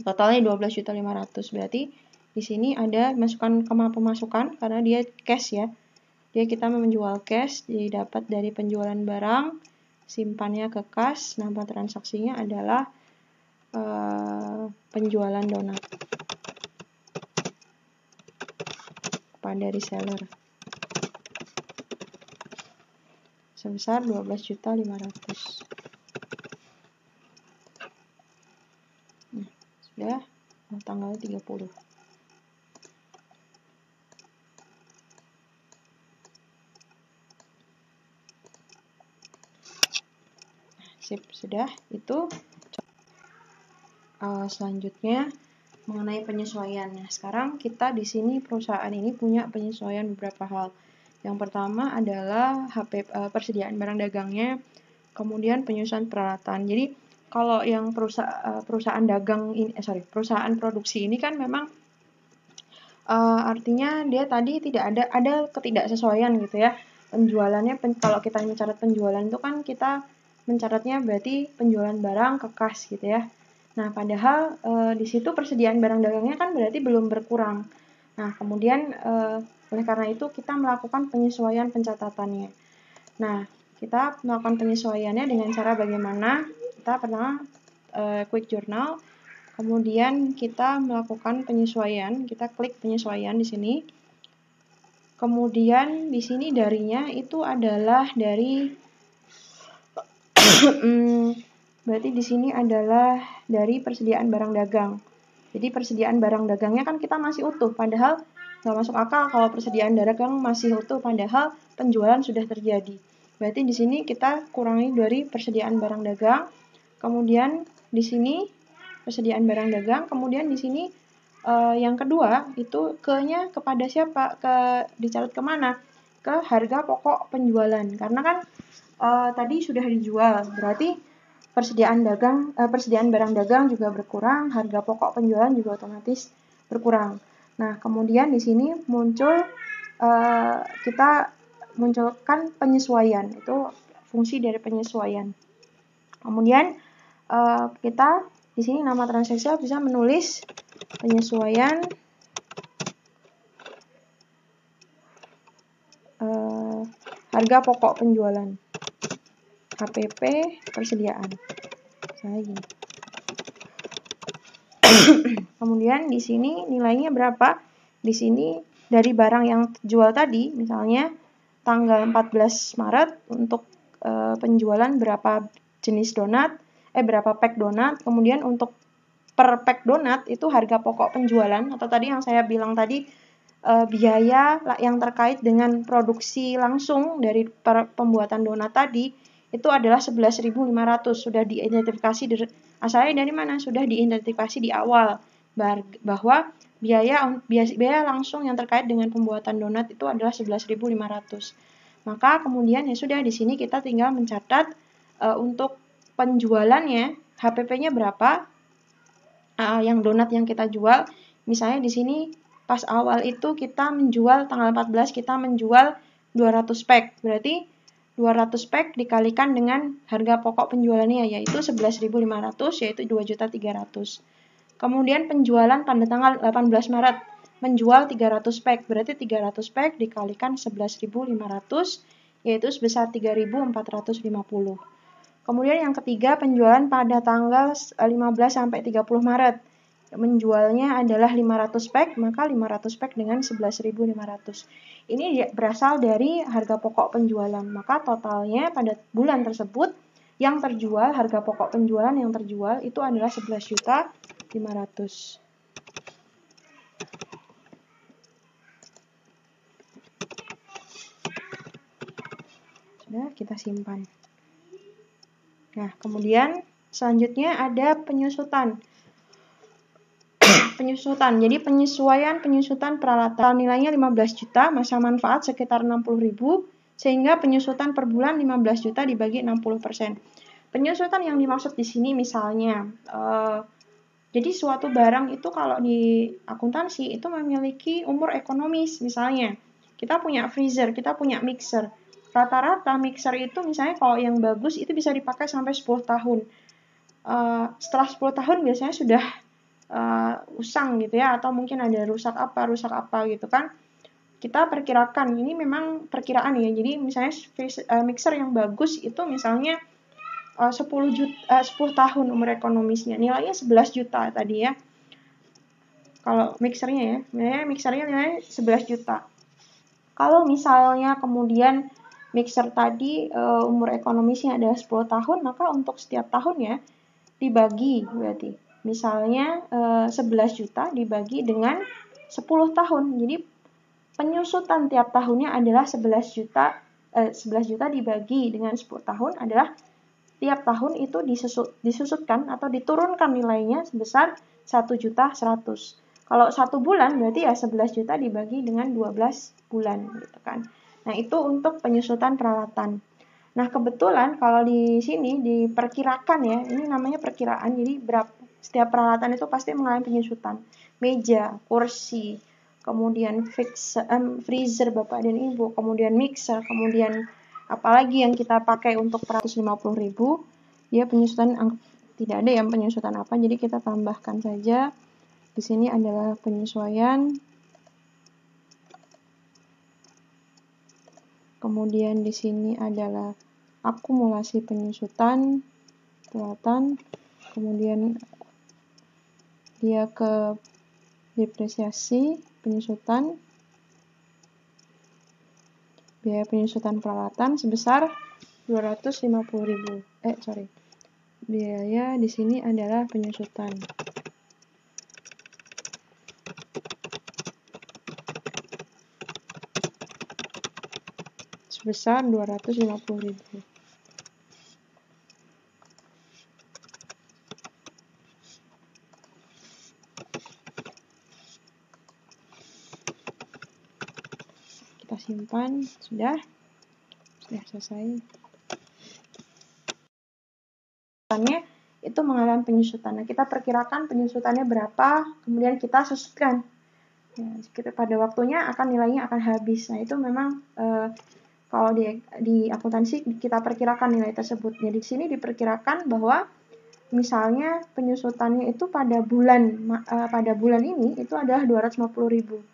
[SPEAKER 2] totalnya 12.500.000. Berarti di sini ada pemasukan karena dia cash ya. Dia kita menjual cash, jadi dapat dari penjualan barang, simpannya ke kas, nama transaksinya adalah penjualan donat pada reseller sebesar 12.500.000. Nah, sudah tanggal 30. Sip, sudah. Itu selanjutnya mengenai penyesuaian. Nah, sekarang kita di sini perusahaan ini punya penyesuaian beberapa hal. Yang pertama adalah persediaan barang dagangnya, kemudian penyusunan peralatan. Jadi kalau yang perusahaan produksi ini kan memang artinya dia tadi tidak ada ketidaksesuaian gitu ya. Penjualannya kalau kita mencatat penjualan itu kan kita mencatatnya berarti penjualan barang ke kas gitu ya. Nah, padahal di situ persediaan barang dagangnya kan berarti belum berkurang. Nah, kemudian oleh karena itu kita melakukan penyesuaian pencatatannya. Nah, kita melakukan penyesuaiannya dengan cara bagaimana? Kita pertama quick journal, kemudian kita melakukan penyesuaian, kita klik penyesuaian di sini. Kemudian di sini darinya itu adalah dari berarti di sini adalah dari persediaan barang dagang. Jadi persediaan barang dagangnya kan kita masih utuh, padahal nggak masuk akal kalau persediaan dagang masih utuh, padahal penjualan sudah terjadi. Berarti di sini kita kurangi dari persediaan barang dagang, kemudian di sini persediaan barang dagang, kemudian di sini yang kedua itu ke-nya kepada siapa? Dicatat kemana? Ke harga pokok penjualan, karena kan tadi sudah dijual, berarti persediaan barang dagang juga berkurang, harga pokok penjualan juga otomatis berkurang. Nah, kemudian di sini kita munculkan penyesuaian, itu fungsi dari penyesuaian. Kemudian kita di sini nama transaksi bisa menulis penyesuaian harga pokok penjualan. HPP persediaan. Kemudian di sini nilainya berapa? Di sini dari barang yang jual tadi, misalnya tanggal 14 Maret untuk penjualan berapa jenis donat, berapa pack donat, kemudian untuk per pack donat itu harga pokok penjualan atau tadi yang saya bilang tadi biaya yang terkait dengan produksi langsung dari pembuatan donat tadi itu adalah 11.500, sudah diidentifikasi asalnya dari mana? Sudah diidentifikasi di awal bahwa biaya langsung yang terkait dengan pembuatan donat itu adalah 11.500. Maka kemudian ya sudah di sini kita tinggal mencatat untuk penjualannya HPP-nya berapa? Yang donat yang kita jual, misalnya di sini pas awal itu kita menjual tanggal 14 kita menjual 200 pack, berarti 200 pack dikalikan dengan harga pokok penjualannya yaitu 11.500 yaitu 2.300.000. Kemudian penjualan pada tanggal 18 Maret menjual 300 pack, berarti 300 pack dikalikan 11.500 yaitu sebesar 3.450. Kemudian yang ketiga penjualan pada tanggal 15 sampai 30 Maret. Menjualnya adalah 500 pack, maka 500 pack dengan 11.500. Ini berasal dari harga pokok penjualan, maka totalnya pada bulan tersebut yang terjual, harga pokok penjualan yang terjual itu adalah 11.500.000. Sudah, kita simpan. Nah, kemudian selanjutnya ada penyusutan. Jadi penyusutan peralatan nilainya 15 juta, masa manfaat sekitar 60.000, sehingga penyusutan per bulan 15 juta dibagi 60%. Penyusutan yang dimaksud di sini misalnya, jadi suatu barang itu kalau di akuntansi itu memiliki umur ekonomis, misalnya kita punya freezer, kita punya mixer. Rata-rata mixer itu misalnya kalau yang bagus itu bisa dipakai sampai 10 tahun. Setelah 10 tahun biasanya sudah usang gitu ya, atau mungkin ada rusak apa gitu kan. Kita perkirakan, ini memang perkiraan ya, jadi misalnya mixer yang bagus itu misalnya 10 tahun umur ekonomisnya, nilainya 11 juta tadi ya. Kalau mixernya ya, mixernya nilainya 11 juta. Kalau misalnya kemudian mixer tadi umur ekonomisnya ada 10 tahun, maka untuk setiap tahunnya dibagi berarti. Misalnya 11 juta dibagi dengan 10 tahun. Jadi penyusutan tiap tahunnya adalah 11 juta. 11 juta dibagi dengan 10 tahun adalah tiap tahun itu disusutkan atau diturunkan nilainya sebesar 1.100.000. Kalau 1 bulan berarti ya 11 juta dibagi dengan 12 bulan gitu kan. Nah, itu untuk penyusutan peralatan. Nah, kebetulan kalau di sini diperkirakan ya, ini namanya perkiraan. Jadi setiap peralatan itu pasti mengalami penyusutan. Meja, kursi, kemudian freezer Bapak dan Ibu, kemudian mixer, kemudian apalagi yang kita pakai untuk 150.000, dia penyusutan tidak ada yang penyusutan apa, jadi kita tambahkan saja. Di sini adalah penyesuaian. Kemudian di sini adalah akumulasi penyusutan peralatan. Kemudian dia ke depresiasi penyusutan. Biaya penyusutan peralatan sebesar 250.000. Biaya di sini adalah penyusutan. Sebesar 250.000. Kita simpan, sudah selesai. Itu mengalami penyusutan. Nah, kita perkirakan penyusutannya berapa, kemudian kita susutkan. Ya, pada waktunya nilainya akan habis. Nah, itu memang kalau di akuntansi kita perkirakan nilai tersebut. Jadi di sini diperkirakan bahwa misalnya penyusutannya itu pada bulan ini itu adalah 250.000.